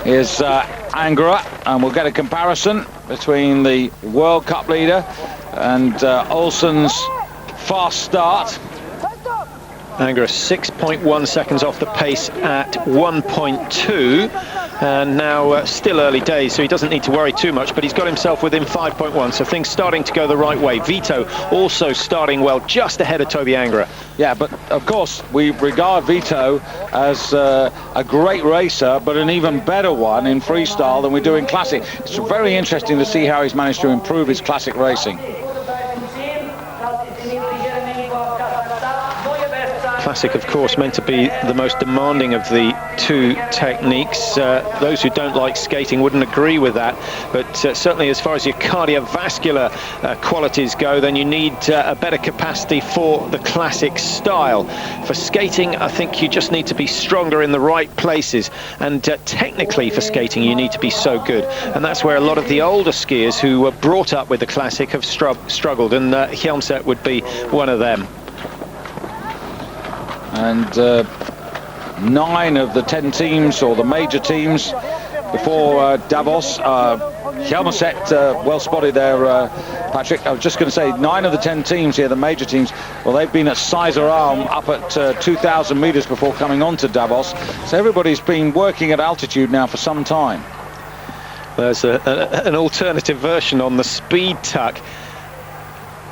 Here's Angara, and we'll get a comparison between the World Cup leader and Olsen's fast start. Angara 6.1 seconds off the pace at 1.2, and now still early days, so he doesn't need to worry too much, but he's got himself within 5.1, so things starting to go the right way. Vito also starting well, just ahead of Toby Angara. Yeah, but of course we regard Vito as a great racer, but an even better one in freestyle than we do in classic. It's very interesting to see how he's managed to improve his classic racing. Classic, of course, meant to be the most demanding of the two techniques. Those who don't like skating wouldn't agree with that, but certainly as far as your cardiovascular qualities go, then you need a better capacity for the Classic style. For skating, I think you just need to be stronger in the right places, and technically for skating you need to be so good, and that's where a lot of the older skiers who were brought up with the Classic have struggled, and Hjelmset would be one of them. And 9 of the 10 teams, or the major teams, before Davos. Hjelmset, well spotted there, Patrick. I was just going to say, 9 of the 10 teams here, the major teams, well, they've been at Sizer up at 2,000 meters before coming on to Davos. So everybody's been working at altitude now for some time. There's an alternative version on the speed tuck.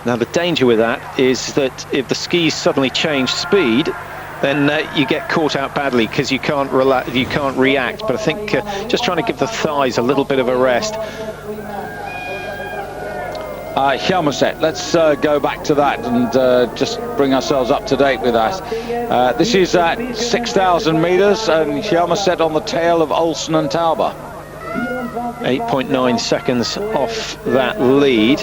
Now the danger with that is that if the skis suddenly change speed, then you get caught out badly because you can't react. But I think just trying to give the thighs a little bit of a rest. Hjelmset, let's go back to that and just bring ourselves up to date with that. This is at 6,000 meters, and Hjelmset on the tail of Olsen and Tauber. 8.9 seconds off that lead.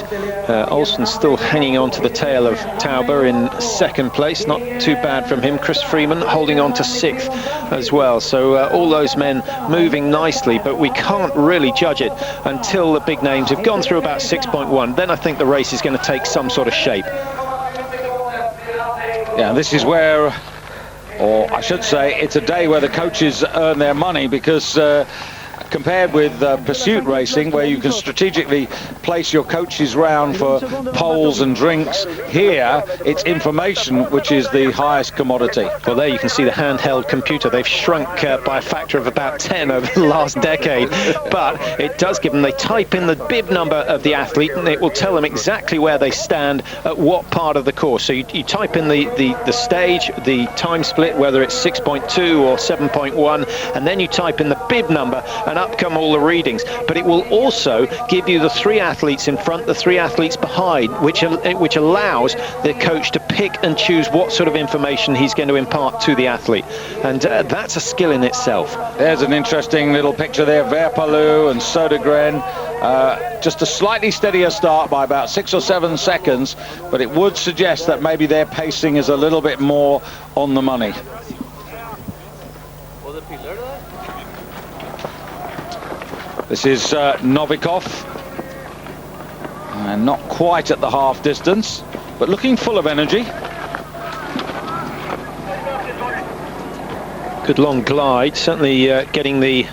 Olsen still hanging on to the tail of Tauber in second place. Not too bad from him. Chris Freeman holding on to 6th as well. So all those men moving nicely, but we can't really judge it until the big names have gone through about 6.1. Then I think the race is going to take some sort of shape. Yeah, this is where, or I should say, it's a day where the coaches earn their money, because compared with pursuit racing, where you can strategically place your coaches round for poles and drinks, here it's information which is the highest commodity. Well, there you can see the handheld computer. They've shrunk by a factor of about 10 over the last decade, but it does give them, they type in the bib number of the athlete and it will tell them exactly where they stand at what part of the course. So you type in the stage, the time split, whether it's 6.2 or 7.1, and then you type in the bib number, and up come all the readings. But it will also give you the 3 athletes in front, the 3 athletes behind, which allows the coach to pick and choose what sort of information he's going to impart to the athlete, and that's a skill in itself. There's an interesting little picture there, Verpalou and Södergren. Just a slightly steadier start by about 6 or 7 seconds, but it would suggest that maybe their pacing is a little bit more on the money. This is Novikov, and not quite at the half distance, but looking full of energy. Good long glide, certainly getting the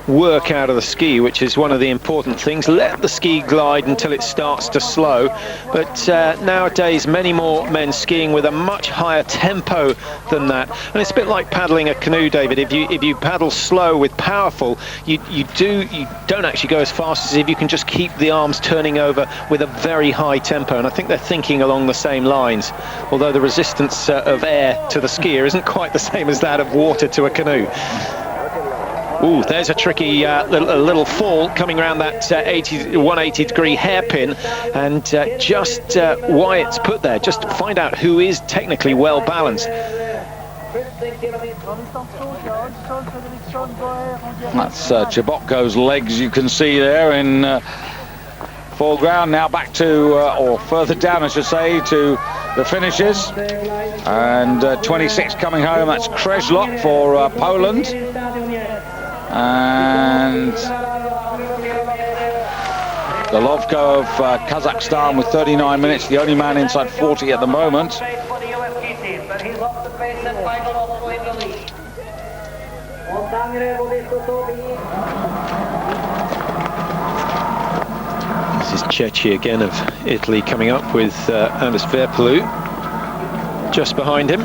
work out of the ski, which is one of the important things. Let the ski glide until it starts to slow, but nowadays many more men skiing with a much higher tempo than that, and it's a bit like paddling a canoe, David. If you paddle slow with powerful, you don't actually go as fast as if you can just keep the arms turning over with a very high tempo, and I think they're thinking along the same lines, although the resistance of air to the skier isn't quite the same as that of water to a canoe. Ooh, there's a tricky little fall coming around that 180 degree hairpin, and just why it's put there, just to find out who is technically well balanced. That's Chebotko's legs you can see there in foreground. Now back to, or further down I should say, to the finishes, and 26 coming home. That's Krejlok for Poland, and Golovko of Kazakhstan with 39 minutes, the only man inside 40 at the moment. This is Cecchi again of Italy coming up with Anders Verpalou just behind him.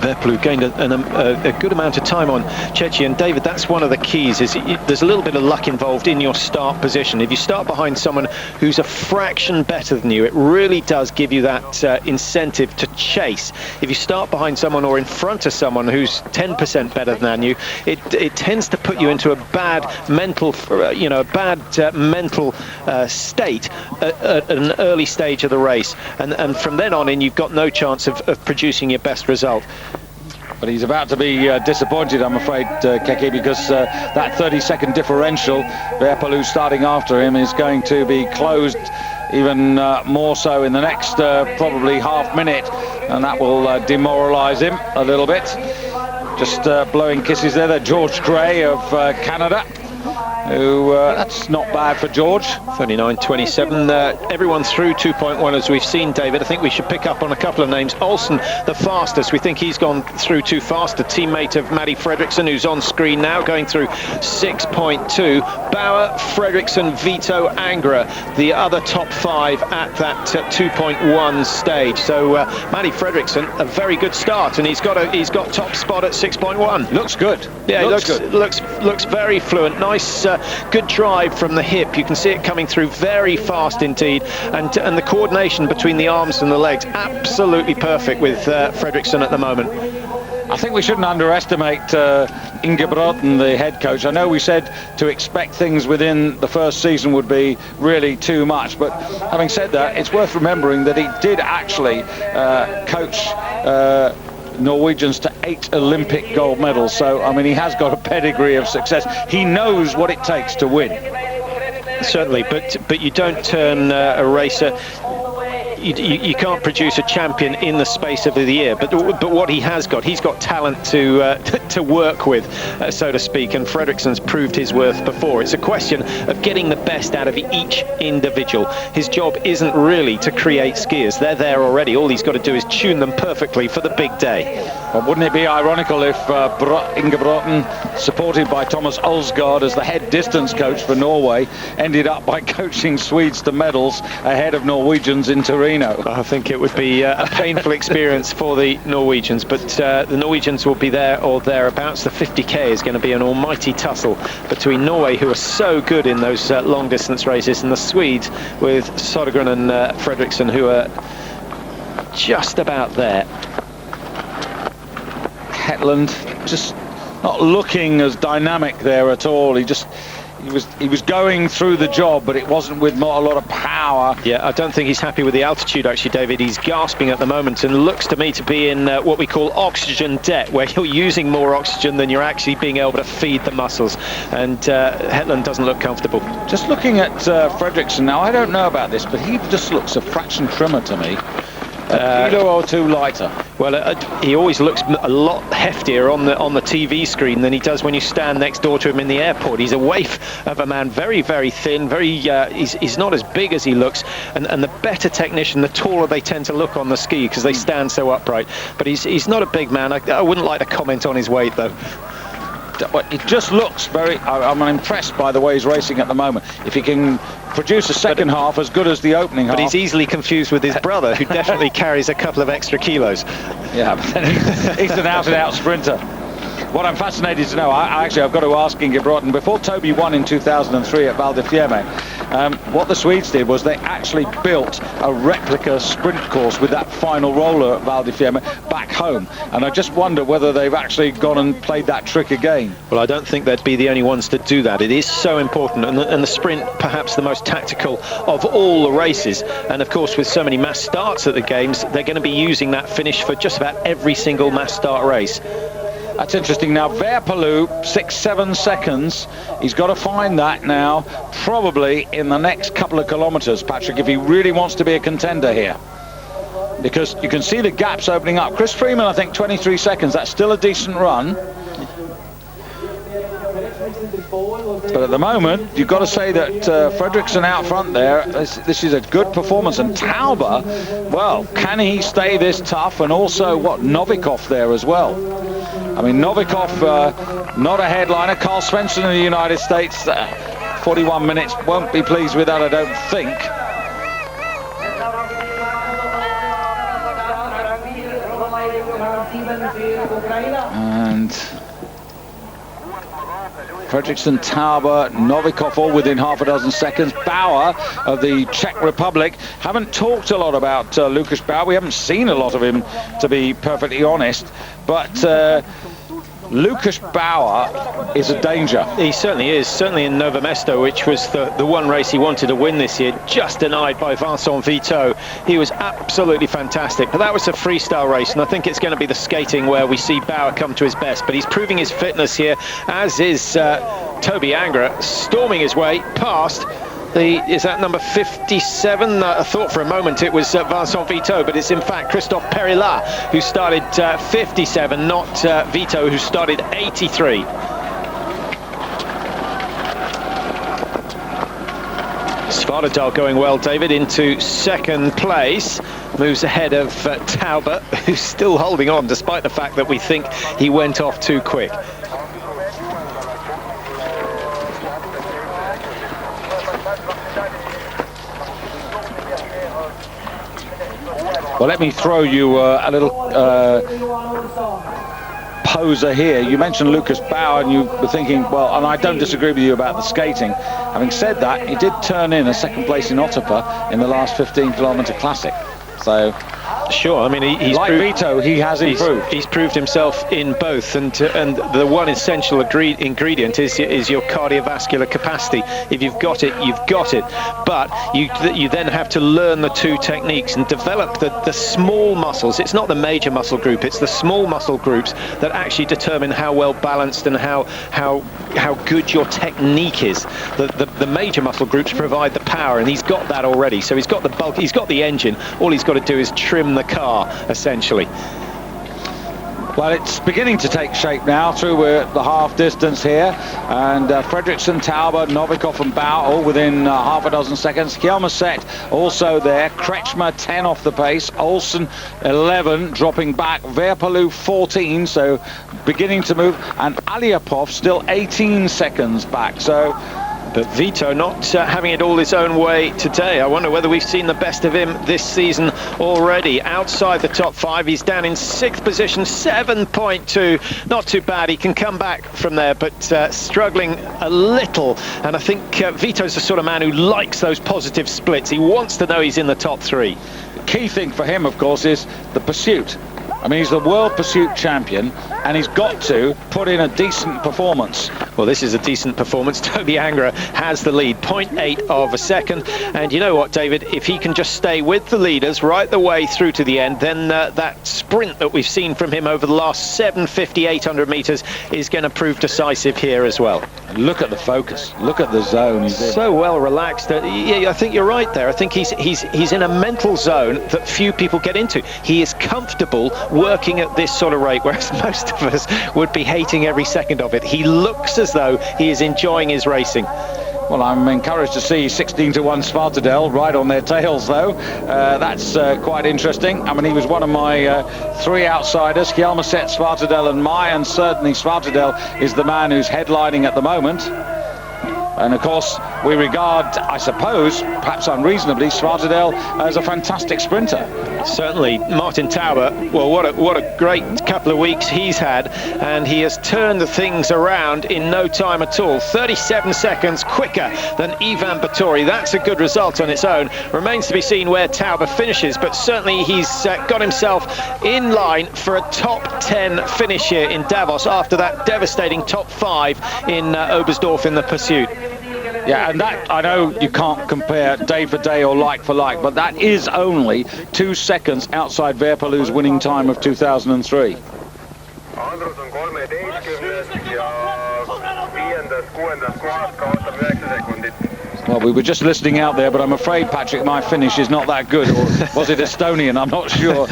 Verpelu gained a good amount of time on Chechi. And David, that's one of the keys, is there's a little bit of luck involved in your start position. If you start behind someone who's a fraction better than you, it really does give you that incentive to chase. If you start behind someone or in front of someone who's 10% better than you, it tends to put you into a bad mental, mental state at an early stage of the race. And from then on in, you've got no chance of producing your best result. But he's about to be disappointed, I'm afraid, Keke, because that 30-second differential, Verpelu starting after him, is going to be closed even more so in the next probably half minute, and that will demoralise him a little bit. Just blowing kisses there. George Gray of Canada, who that's not bad for George. 39.27. Everyone through 2.1, as we've seen, David. I think we should pick up on a couple of names. Olsen, the fastest. We think he's gone through too fast. A teammate of Maddie Fredriksson, who's on screen now, going through 6.2. Bauer, Fredriksson, Vito, Angra, the other top 5 at that 2.1 stage. So Maddie Fredriksson, a very good start, and he's got top spot at 6.1. Looks good. Yeah, looks good. Looks very fluent. Nice, good drive from the hip. You can see it coming through very fast indeed, and the coordination between the arms and the legs absolutely perfect with Fredriksson at the moment. I think we shouldn't underestimate Inge Bråten, the head coach. I know we said to expect things within the first season would be really too much, but having said that, it's worth remembering that he did actually coach Norwegians to 8 Olympic gold medals. So, I mean, he has got a pedigree of success. He knows what it takes to win. Certainly, but you don't turn a racer. You can't produce a champion in the space of the year. But what he has got, he's got talent to work with, so to speak. And Fredriksson's proved his worth before. It's a question of getting the best out of each individual. His job isn't really to create skiers. They're there already. All he's got to do is tune them perfectly for the big day. Well, wouldn't it be ironical if Inge Bråten, supported by Thomas Olsgaard as the head distance coach for Norway, ended up by coaching Swedes to medals ahead of Norwegians in Turin? I think it would be a painful experience for the Norwegians, but the Norwegians will be there or thereabouts. The 50k is going to be an almighty tussle between Norway, who are so good in those long distance races, and the Swedes with Södergren and Fredriksson, who are just about there. Hetland just not looking as dynamic there at all. He was going through the job, but it wasn't with not a lot of power. Yeah, I don't think he's happy with the altitude, actually, David. He's gasping at the moment, and looks to me to be in what we call oxygen debt, where you're using more oxygen than you're actually being able to feed the muscles. And Hetland doesn't look comfortable. Just looking at Fredriksson now, I don't know about this, but he just looks a fraction trimmer to me. A kilo or two lighter. Well, he always looks a lot heftier on the TV screen than he does when you stand next door to him in the airport. He's a waif of a man, very, very thin, very. He's not as big as he looks, and the better technician, the taller they tend to look on the ski because they stand so upright. But he's not a big man. I wouldn't like to comment on his weight though. It just looks very. I'm impressed by the way he's racing at the moment. If he can produce a second half as good as the opening half. But he's easily confused with his brother, who definitely carries a couple of extra kilos. Yeah, but then he's an out-and-out sprinter. What I'm fascinated to know, I've got to ask Inge Bråten, before Toby won in 2003 at Val di Fiemme, what the Swedes did was they actually built a replica sprint course with that final roller at Val di Fiemme back home. And I just wonder whether they've actually gone and played that trick again. Well, I don't think they'd be the only ones to do that. It is so important, and the sprint perhaps the most tactical of all the races. And of course, with so many mass starts at the games, they're going to be using that finish for just about every single mass start race. That's interesting. Now, Verpelu, 6-7 seconds. He's got to find that now, probably in the next couple of kilometres, Patrick, if he really wants to be a contender here. Because you can see the gaps opening up. Chris Freeman, I think, 23 seconds. That's still a decent run. But at the moment, you've got to say that Fredriksson out front there, this is a good performance. And Tauber, well, can he stay this tough? And also, Novikov there as well. I mean, Novikov, not a headliner. Carl Svensson in the United States, 41 minutes, won't be pleased with that, I don't think. And Fredriksson, Tauber, Novikov all within half a dozen seconds. Bauer of the Czech Republic. Haven't talked a lot about Lukáš Bauer. We haven't seen a lot of him, to be perfectly honest. But Lukáš Bauer is a danger. He certainly is, certainly in Novo Mesto, which was the one race he wanted to win this year, just denied by Vincent Vito. He was absolutely fantastic, but that was a freestyle race, and I think it's going to be the skating where we see Bauer come to his best, but he's proving his fitness here, as is Toby Angra, storming his way past is that number 57? I thought for a moment it was Vincent Vito, but it's in fact Christophe Perilla who started 57, not Vito, who started 83. Svartedal going well, David, into second place. Moves ahead of Tauber, who's still holding on despite the fact that we think he went off too quick. Well, let me throw you a little poser here. You mentioned Lukáš Bauer, and you were thinking, well, and I don't disagree with you about the skating. Having said that, he did turn in a second place in Otapa in the last 15-kilometre classic. So, sure, I mean, he's like Vito, he has improved. He's proved himself in both, and the one essential ingredient is your cardiovascular capacity. If you've got it, you've got it. But you then have to learn the two techniques and develop the small muscles. It's not the major muscle group, it's the small muscle groups that actually determine how well balanced and how good your technique is. The major muscle groups provide the power, and he's got that already. So he's got the bulk, he's got the engine. All he's got to do is trim the car, essentially. Well, it's beginning to take shape now through the half distance here, and Fredriksson, Tauber, Novikov and Bauer all within half a dozen seconds. Hjelmerset also there. Kretschmer 10 off the pace. Olsen 11 dropping back. Verpalu 14, so beginning to move, and Alyapov still 18 seconds back. So. But Vito not having it all his own way today. I wonder whether we've seen the best of him this season already. Outside the top 5, he's down in 6th position, 7.2. Not too bad. He can come back from there, but struggling a little. And I think Vito's the sort of man who likes those positive splits. He wants to know he's in the top 3. The key thing for him, of course, is the pursuit. I mean, he's the world pursuit champion, and he's got to put in a decent performance. Well, this is a decent performance. Toby Angra has the lead, 0.8 of a second. And you know what, David? If he can just stay with the leaders right the way through to the end, then that sprint that we've seen from him over the last 750, 800 metres is going to prove decisive here as well. And look at the focus. Look at the zone. He's so well relaxed. Yeah, I think you're right there. I think he's in a mental zone that few people get into. He is comfortable working at this sort of rate, whereas most of us would be hating every second of it. He looks as though he is enjoying his racing. Well, I'm encouraged to see 16-1 Svartedal right on their tails, though. That's quite interesting. I mean, he was one of my 3 outsiders, Hjelmerset, Svartedal and Mai, and certainly Svartedal is the man who's headlining at the moment. And of course, we regard, I suppose, perhaps unreasonably, Svartedal as a fantastic sprinter. Certainly, Martin Tauber, well, what a great couple of weeks he's had, and he has turned things around in no time at all. 37 seconds quicker than Ivan Batory. That's a good result on its own. Remains to be seen where Tauber finishes, but certainly he's got himself in line for a top 10 finish here in Davos after that devastating top 5 in Oberstdorf in the pursuit. Yeah, and that, I know you can't compare day for day or like for like, but that is only 2 seconds outside Verpalu's winning time of 2003. Well, we were just listening out there, but I'm afraid, Patrick, my finish is not that good. Or was it Estonian? I'm not sure.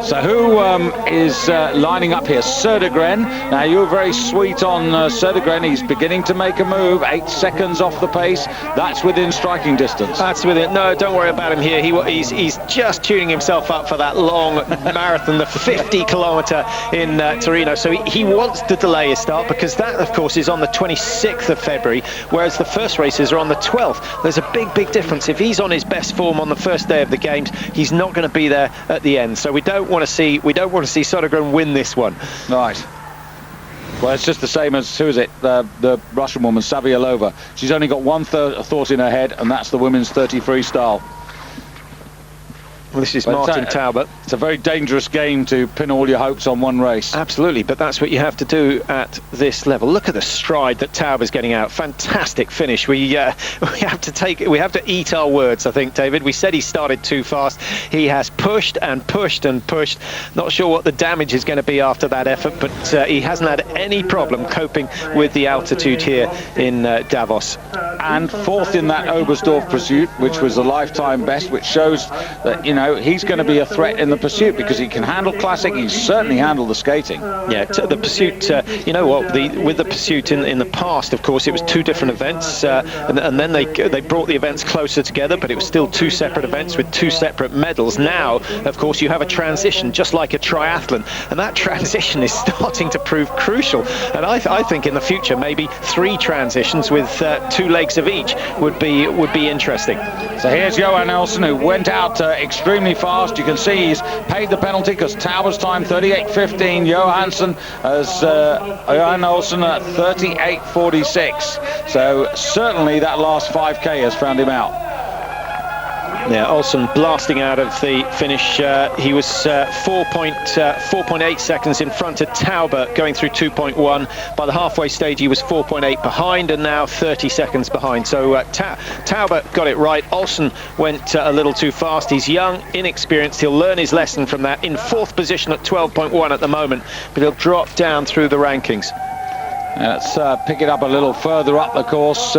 So who is lining up here? Södergren. Now you're very sweet on Södergren. He's beginning to make a move. 8 seconds off the pace. That's within striking distance. That's within. No, don't worry about him here. He's just tuning himself up for that long marathon, the 50-kilometre in Torino. So he wants to delay his start because that, of course, is on the 26th of February, whereas the first races are on the 12th. There's a big difference. If he's on his best form on the first day of the games, he's not going to be there at the end. So we don't want to see Södergren win this one. Right. Well, it's just the same as, who is it, the Russian woman, Savialova. She's only got one thought in her head, and that's the women's 30 freestyle. Well, this is Martin Taubert. It's a very dangerous game to pin all your hopes on one race. Absolutely, but that's what you have to do at this level. Look at the stride that Tauber's getting out. Fantastic finish. We have to eat our words, I think, David. We said he started too fast. He has pushed and pushed and pushed. Not sure what the damage is going to be after that effort, but he hasn't had any problem coping with the altitude here in Davos. And fourth in that Oberstdorf pursuit, which was a lifetime best, which shows that, you know, he's going to be a threat in the pursuit because he can handle classic. He certainly handled the skating. Yeah, the pursuit, you know what, with the pursuit in the past, of course, it was 2 different events, and then they brought the events closer together, but it was still 2 separate events with 2 separate medals. Now, of course, you have a transition, just like a triathlon, and that transition is starting to prove crucial. And I think in the future, maybe 3 transitions with 2 legs of each would be interesting. So here's Johan Nelson, who went out extremely fast. You can see he's paid the penalty because Tauber's time 38.15. Johansson has Johan Olsen at 38.46. So certainly that last 5K has found him out. Yeah, Olsen blasting out of the finish. He was 4.8 seconds in front of Taubert going through 2.1. By the halfway stage, he was 4.8 behind and now 30 seconds behind. So Taubert got it right. Olsen went a little too fast. He's young, inexperienced. He'll learn his lesson from that. In 4th position at 12.1 at the moment, but he'll drop down through the rankings. Let's pick it up a little further up the course.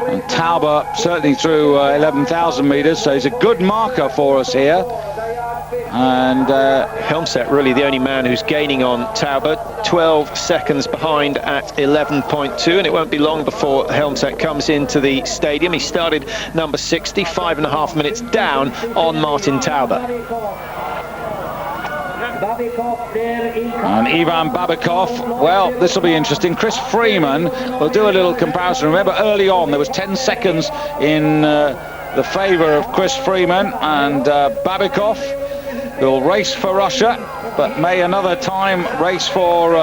And Taubert certainly through 11,000 metres, so he's a good marker for us here. And Helmset really the only man who's gaining on Taubert, 12 seconds behind at 11.2, and it won't be long before Helmset comes into the stadium. He started number 60, 5.5 minutes down on Martin Taubert. And Ivan Babikov, well, this will be interesting. Chris Freeman, we'll do a little comparison. Remember early on there was 10 seconds in the favour of Chris Freeman, and Babikov will race for Russia, but may another time race for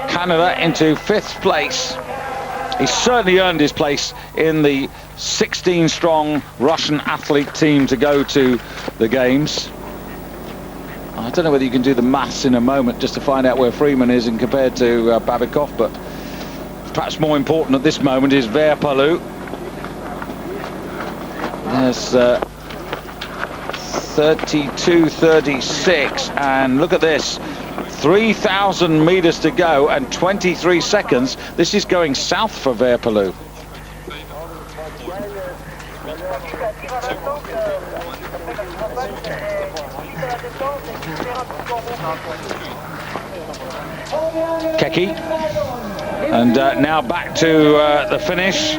Canada into 5th place. He certainly earned his place in the 16-strong Russian athlete team to go to the Games. I don't know whether you can do the maths in a moment just to find out where Freeman is in compared to Babikov, but perhaps more important at this moment is Verpalu. There's 32.36, and look at this, 3,000 meters to go and 23 seconds. This is going south for Verpalu. Keki, and now back to the finish.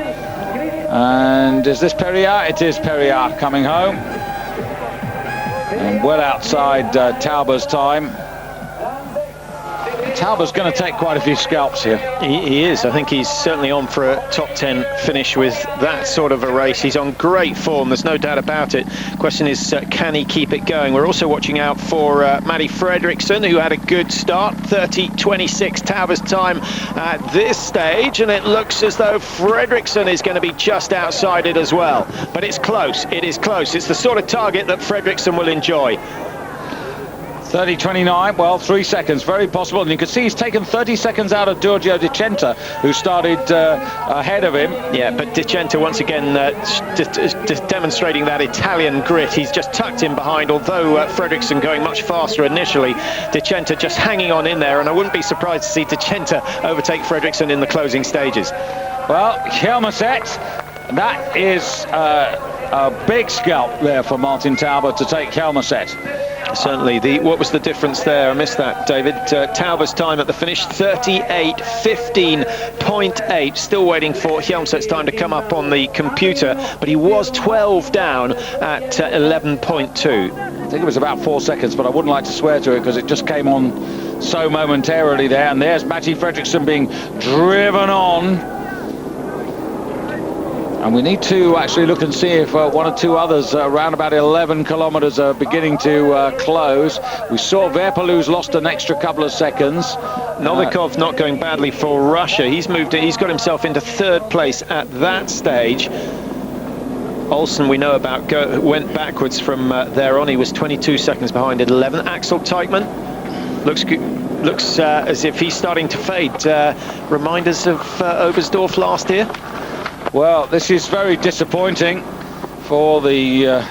And is this Perriard? It is Perriard coming home, and well outside Tauber's time. Tauber's going to take quite a few scalps here. He is. I think he's certainly on for a top 10 finish with that sort of a race. He's on great form, there's no doubt about it. Question is, can he keep it going? We're also watching out for Matty Fredriksson, who had a good start. 30.26 Tauber's time at this stage, and it looks as though Fredriksson is going to be just outside it as well. But it's close. It is close. It's the sort of target that Fredriksson will enjoy. 30.29, well, 3 seconds, very possible. And you can see he's taken 30 seconds out of Giorgio Di Centa, who started ahead of him. Yeah, but Di Centa once again just demonstrating that Italian grit. He's just tucked in behind, although Fredriksson going much faster initially. Di Centa just hanging on in there, and I wouldn't be surprised to see Di Centa overtake Fredriksson in the closing stages. Well, Helmset That is a big scalp there for Martin Tauber to take Helmerset. Certainly. What was the difference there? I missed that, David. Tauber's time at the finish, 38:15.8. Still waiting for Helmset's time to come up on the computer, but he was 12 down at 11.2. I think it was about 4 seconds, but I wouldn't like to swear to it because it just came on so momentarily there. And there's Matty Fredriksson being driven on. And we need to actually look and see if one or two others around about 11 kilometers are beginning to close. We saw Verpalus lost an extra couple of seconds. Novikov not going badly for Russia. He's got himself into third place at that stage. Olsen, we know about, went backwards from there on. He was 22 seconds behind at 11. Axel Teichmann looks as if he's starting to fade. Reminders of Oberstdorf last year. Well, this is very disappointing for the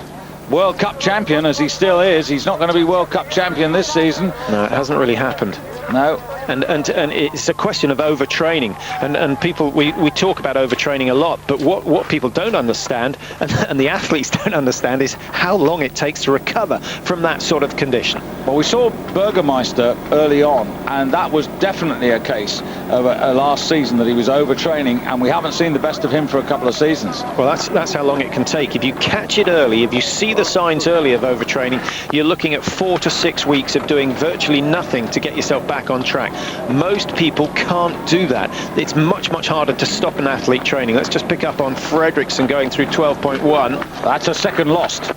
World Cup champion, as he still is. He's not going to be World Cup champion this season. No, it hasn't really happened. No. And it's a question of overtraining. And people, we talk about overtraining a lot, but what people don't understand, and the athletes don't understand, is how long it takes to recover from that sort of condition. Well, we saw Burgermeister early on, and that was definitely a case of a last season that he was overtraining, and we haven't seen the best of him for a couple of seasons. Well, that's how long it can take. If you catch it early, if you see the signs early of overtraining, you're looking at 4 to 6 weeks of doing virtually nothing to get yourself back on track. Most people can't do that. It's much, much harder to stop an athlete training. Let's just pick up on Fredriksson going through 12.1. That's a second lost.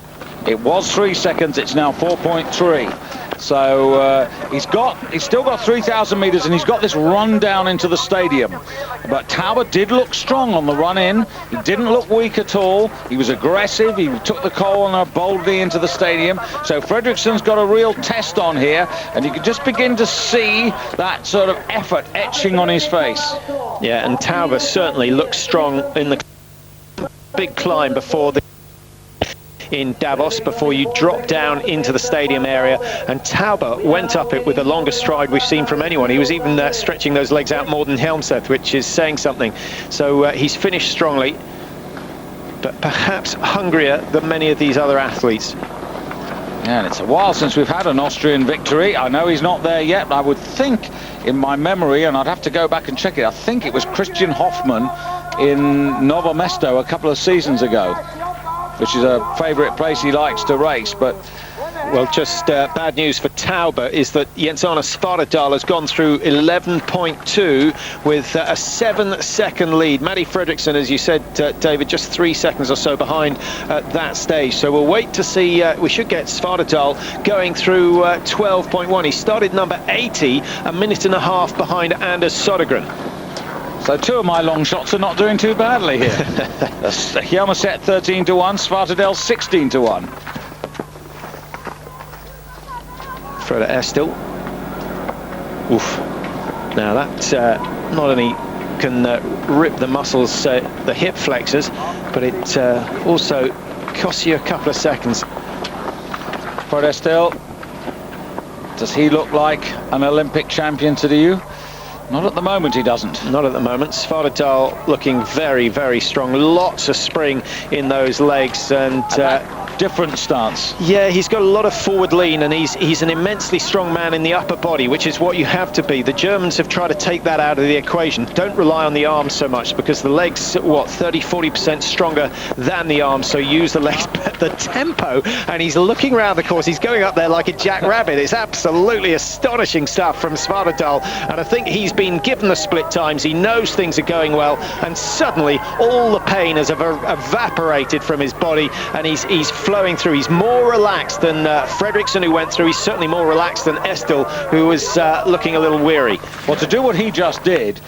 It was 3 seconds, it's now 4.3. So he's still got 3,000 meters, and he's got this run down into the stadium. But Tauber did look strong on the run in. He didn't look weak at all. He was aggressive. He took the corner boldly into the stadium. So Fredriksson's got a real test on here, and you can just begin to see that sort of effort etching on his face. Yeah, and Tauber certainly looks strong in the big climb in Davos before you drop down into the stadium area, and Tauber went up it with the longest stride we've seen from anyone. He was even stretching those legs out more than Helmset, which is saying something. So he's finished strongly, but perhaps hungrier than many of these other athletes. Yeah, and it's a while since we've had an Austrian victory. I know he's not there yet, but I would think, in my memory, and I'd have to go back and check it, I think it was Christian Hoffmann in Novo Mesto a couple of seasons ago, which is a favourite place he likes to race. But well, just bad news for Tauber is that Jens-Arne Svardal has gone through 11.2 with a 7-second lead. Matty Fredriksson, as you said, David, just 3 seconds or so behind at that stage. So we'll wait to see. We should get Svardal going through 12.1. He started number 80, a minute and a half behind Anders Sodergren. So two of my long shots are not doing too badly here. Helmerset 13-1, Svartadell 16-1. Frode Estil. Oof. Now that not only can rip the muscles, the hip flexors, but it also costs you a couple of seconds. Frode Estil, does he look like an Olympic champion to you? Not at the moment, he doesn't. Not at the moment. Svardal looking very, very strong. Lots of spring in those legs, and different stance. Yeah, he's got a lot of forward lean, and he's an immensely strong man in the upper body, which is what you have to be. The Germans have tried to take that out of the equation. Don't rely on the arms so much, because the legs, what, 30-40% stronger than the arms, so use the legs. But the tempo, and he's looking around the course, he's going up there like a jackrabbit. It's absolutely astonishing stuff from Svardal, and I think he's been given the split times. He knows things are going well, and suddenly all the pain has evaporated from his body, and he's flowing through. He's more relaxed than Fredriksson, who went through. He's certainly more relaxed than Estil, who was looking a little weary. Well, to do what he just did,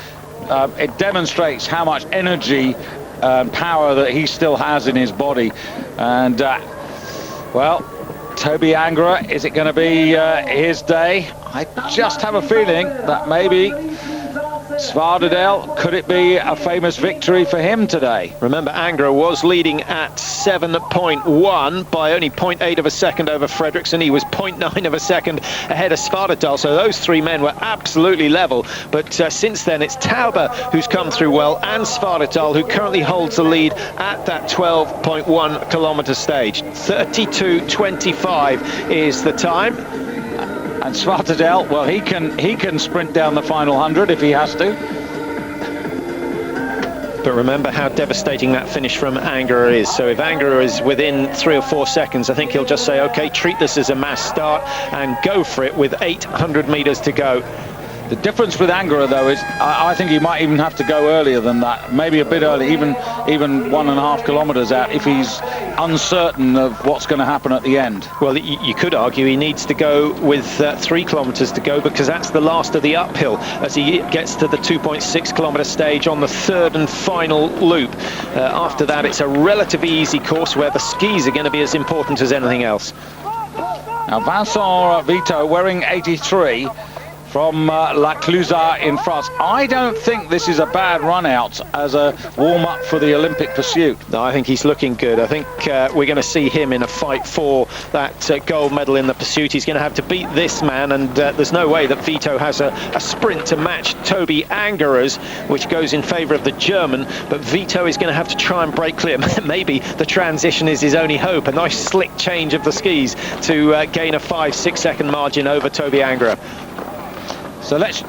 it demonstrates how much energy and power that he still has in his body. And well, Toby Angerer, is it going to be his day? I just have a feeling that maybe Svartdal, could it be a famous victory for him today? Remember, Angra was leading at 7.1 by only 0.8 of a second over Fredriksson. He was 0.9 of a second ahead of Svartdal, so those three men were absolutely level. But since then, it's Tauber who's come through well, and Svartdal, who currently holds the lead at that 12.1 kilometre stage. 32.25 is the time. And Svartdal, well, he can sprint down the final 100 if he has to. But remember how devastating that finish from Angra is. So if Angra is within 3 or 4 seconds, I think he'll just say, OK, treat this as a mass start and go for it with 800 metres to go. The difference with Angra, though, is I think he might even have to go earlier than that, maybe a bit early, even 1.5 kilometres out, if he's uncertain of what's going to happen at the end. Well, you could argue he needs to go with 3 kilometres to go, because that's the last of the uphill as he gets to the 2.6 kilometre stage on the third and final loop. After that, it's a relatively easy course where the skis are going to be as important as anything else. Now, Vincent Vito wearing 83. From La Clusaz in France. I don't think this is a bad run out as a warm-up for the Olympic pursuit. No, I think he's looking good. I think we're going to see him in a fight for that gold medal in the pursuit. He's going to have to beat this man, and there's no way that Vito has a sprint to match Toby Angera's, which goes in favour of the German, but Vito is going to have to try and break clear. Maybe the transition is his only hope. A nice slick change of the skis to gain a 5-6 second margin over Toby Angera. So let's...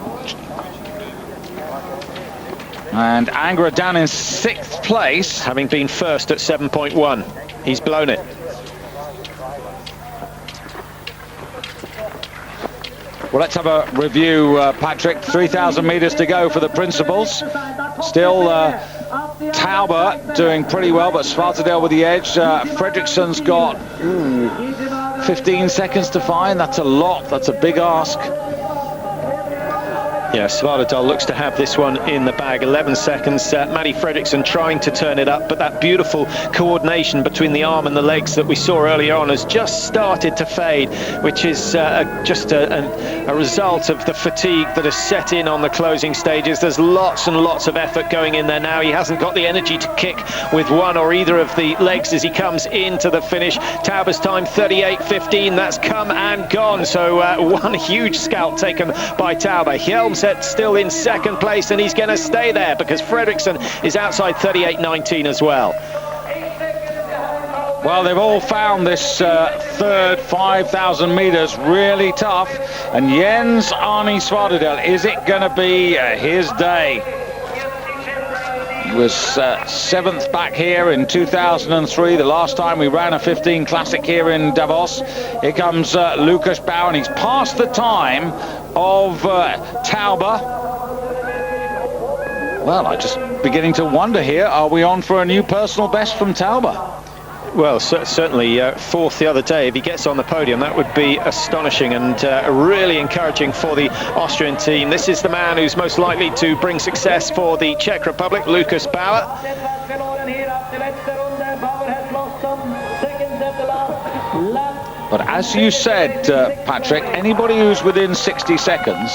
And Angra down in 6th place. Having been first at 7.1. He's blown it. Well, let's have a review, Patrick. 3,000 metres to go for the principals. Still Tauber doing pretty well, but Svartdal with the edge. Fredriksson's got 15 seconds to find. That's a lot. That's a big ask. Yeah, Svartdal looks to have this one in the bag. 11 seconds. Matty Fredriksson trying to turn it up, but that beautiful coordination between the arm and the legs that we saw earlier on has just started to fade, which is just a result of the fatigue that has set in on the closing stages. There's lots and lots of effort going in there now. He hasn't got the energy to kick with one or either of the legs as he comes into the finish. Tauber's time 38.15. That's come and gone. So one huge scalp taken by Tauber. Hjelmset still in 2nd place, and he's going to stay there because Fredriksson is outside 38.19 as well. Well, they've all found this third 5,000 metres really tough, and Jens Arne Svartdal, is it going to be his day? He was 7th back here in 2003, the last time we ran a 15 Classic here in Davos. Here comes Lucas Bauer, and he's past the time of Tauber. Well, I'm just beginning to wonder here, are we on for a new personal best from Tauber? Well, certainly 4th the other day. If he gets on the podium, that would be astonishing and really encouraging for the Austrian team. This is the man who's most likely to bring success for the Czech Republic, Lucas Bauer. But as you said, Patrick, anybody who's within 60 seconds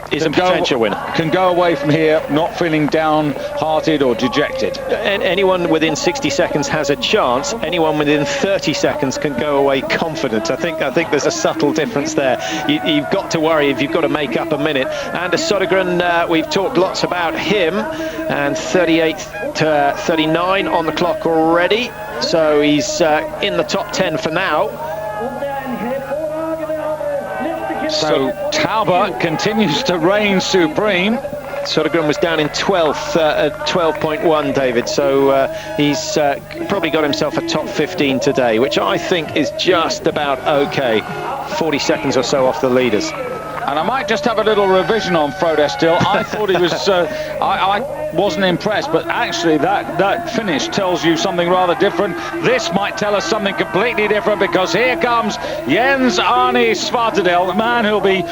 is a potential winner. Can go away from here not feeling downhearted or dejected. Anyone within 60 seconds has a chance. Anyone within 30 seconds can go away confident. I think there's a subtle difference there. You've got to worry if you've got to make up a minute. Anders Södergren, we've talked lots about him, and 38.39 on the clock already. So he's in the top 10 for now. So Tauber continues to reign supreme. Södergren was down in 12th at 12.1, David, so he's probably got himself a top 15 today, which I think is just about okay. 40 seconds or so off the leaders. And I might just have a little revision on Frode Still. I thought he was... I wasn't impressed, but actually that finish tells you something rather different. This might tell us something completely different, because here comes Jens Arne Svartedal, the man who'll be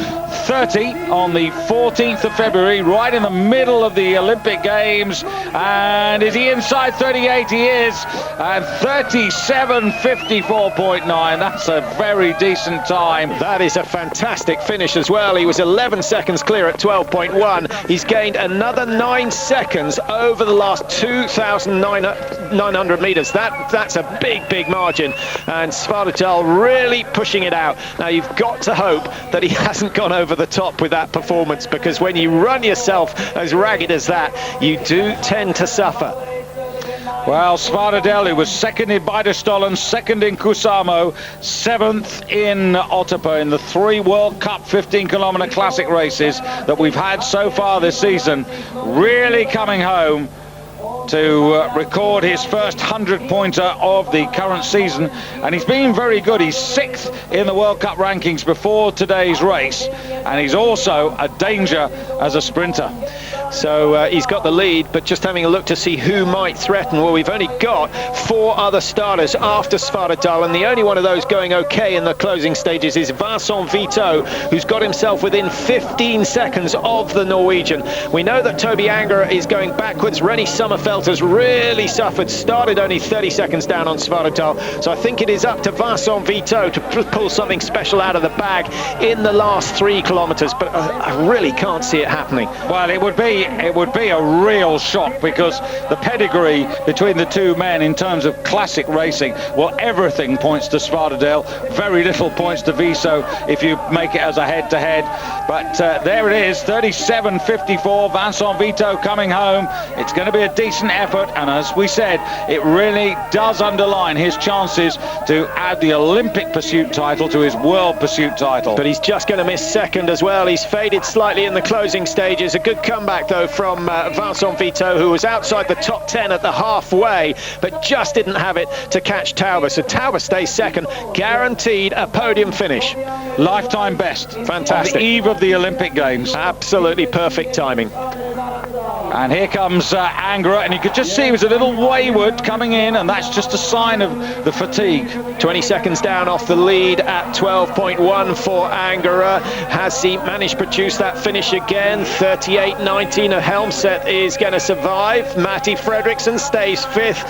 30 on the 14th of February, right in the middle of the Olympic Games. And is he inside 38? He is. And 37.54.9. That's a very decent time. That is a fantastic finish as well. He was 11 seconds clear at 12.1. He's gained another 9 seconds over the last 2,900 meters. That's a big margin. And Svartedal really pushing it out. Now, you've got to hope that he hasn't gone over the top with that performance, because when you run yourself as ragged as that, you do tend to suffer. Well, Svartedal, who was second in Beidestollen, second in Kusamo, 7th in Otapa in the 3 World Cup 15-kilometer classic races that we've had so far this season, really coming home to record his first 100-pointer of the current season, and he's been very good. He's 6th in the World Cup rankings before today's race, and he's also a danger as a sprinter. So he's got the lead, but just having a look to see who might threaten. Well, we've only got 4 other starters after Svartedal, and the only one of those going okay in the closing stages is Vincent Vito, who's got himself within 15 seconds of the Norwegian. We know that Toby Angera is going backwards. Rennie Sommerfeld has really suffered, started only 30 seconds down on Svartedal, so I think it is up to Vincent Vito to pull something special out of the bag in the last 3 kilometers, but I really can't see it happening. Well, it would be a real shock, because the pedigree between the two men in terms of classic racing, well, everything points to Svartedal, very little points to Viso if you make it as a head-to-head. But there it is, 37.54, Vincent Vito coming home. It's going to be a decent effort, and as we said, it really does underline his chances to add the Olympic pursuit title to his world pursuit title. But he's just going to miss second as well. He's faded slightly in the closing stages. A good comeback though from Vincent Vito, who was outside the top 10 at the halfway, but just didn't have it to catch Taube. So Taube stays second, guaranteed a podium finish. Lifetime best. Fantastic. On the eve of the Olympic Games. Absolutely perfect timing. And here comes Angera, and you could just see he was a little wayward coming in, and that's just a sign of the fatigue. 20 seconds down off the lead at 12.1 for Angera. Has he managed to produce that finish again? 38.19. A Helmset is going to survive. Matti Fredriksson stays 5th,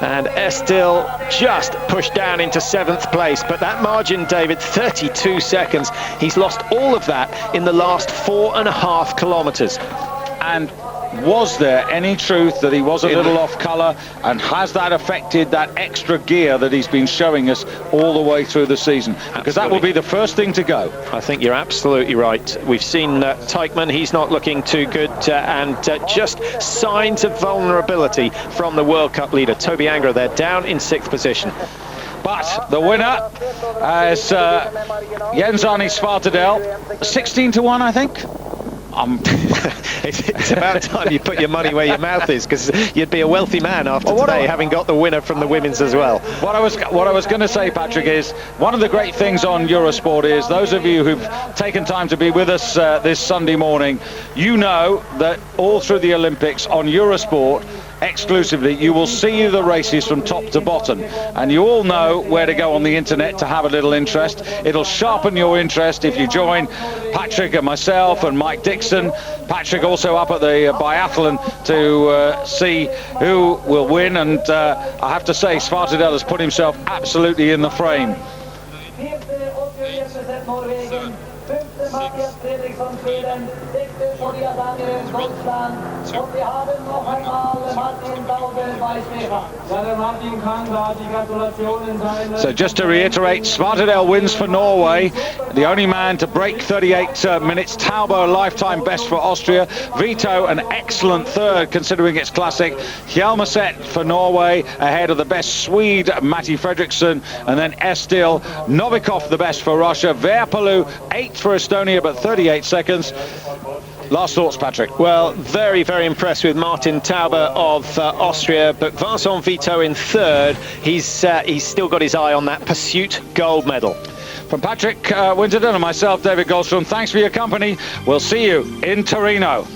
and Estil just pushed down into 7th place. But that margin, David, 32 seconds. He's lost all of that in the last 4.5 kilometers. And was there any truth that he was a little off colour, and has that affected that extra gear that he's been showing us all the way through the season? Because that will be the first thing to go. I think you're absolutely right. We've seen Teichmann, he's not looking too good, and just signs of vulnerability from the World Cup leader. Toby Angera, they're down in 6th position. But the winner is Jens Arne Svartedal, 16-1, I think. It's about time you put your money where your mouth is, because you'd be a wealthy man after today, having got the winner from the women's as well. What I was going to say, Patrick, is one of the great things on Eurosport is those of you who've taken time to be with us this Sunday morning, you know that all through the Olympics on Eurosport, exclusively, you will see the races from top to bottom, and you all know where to go on the internet to have a little interest. It'll sharpen your interest if you join Patrick and myself and Mike Dixon. Patrick also up at the biathlon to see who will win, and I have to say Svartedal has put himself absolutely in the frame. So just to reiterate, Svartedal wins for Norway, the only man to break 38 minutes. Taube, a lifetime best for Austria. Vito, an excellent 3rd considering it's classic. Hjelmeset for Norway, ahead of the best Swede Matti Fredriksson, and then Estil. Novikov, the best for Russia. Verpalu, 8th for Estonia, but 38 seconds. Last thoughts, Patrick? Well, very, very impressed with Martin Taube of Austria, but Vincent Vito in 3rd. He's still got his eye on that pursuit gold medal. From Patrick Winterton and myself, David Goldstrom, thanks for your company. We'll see you in Torino.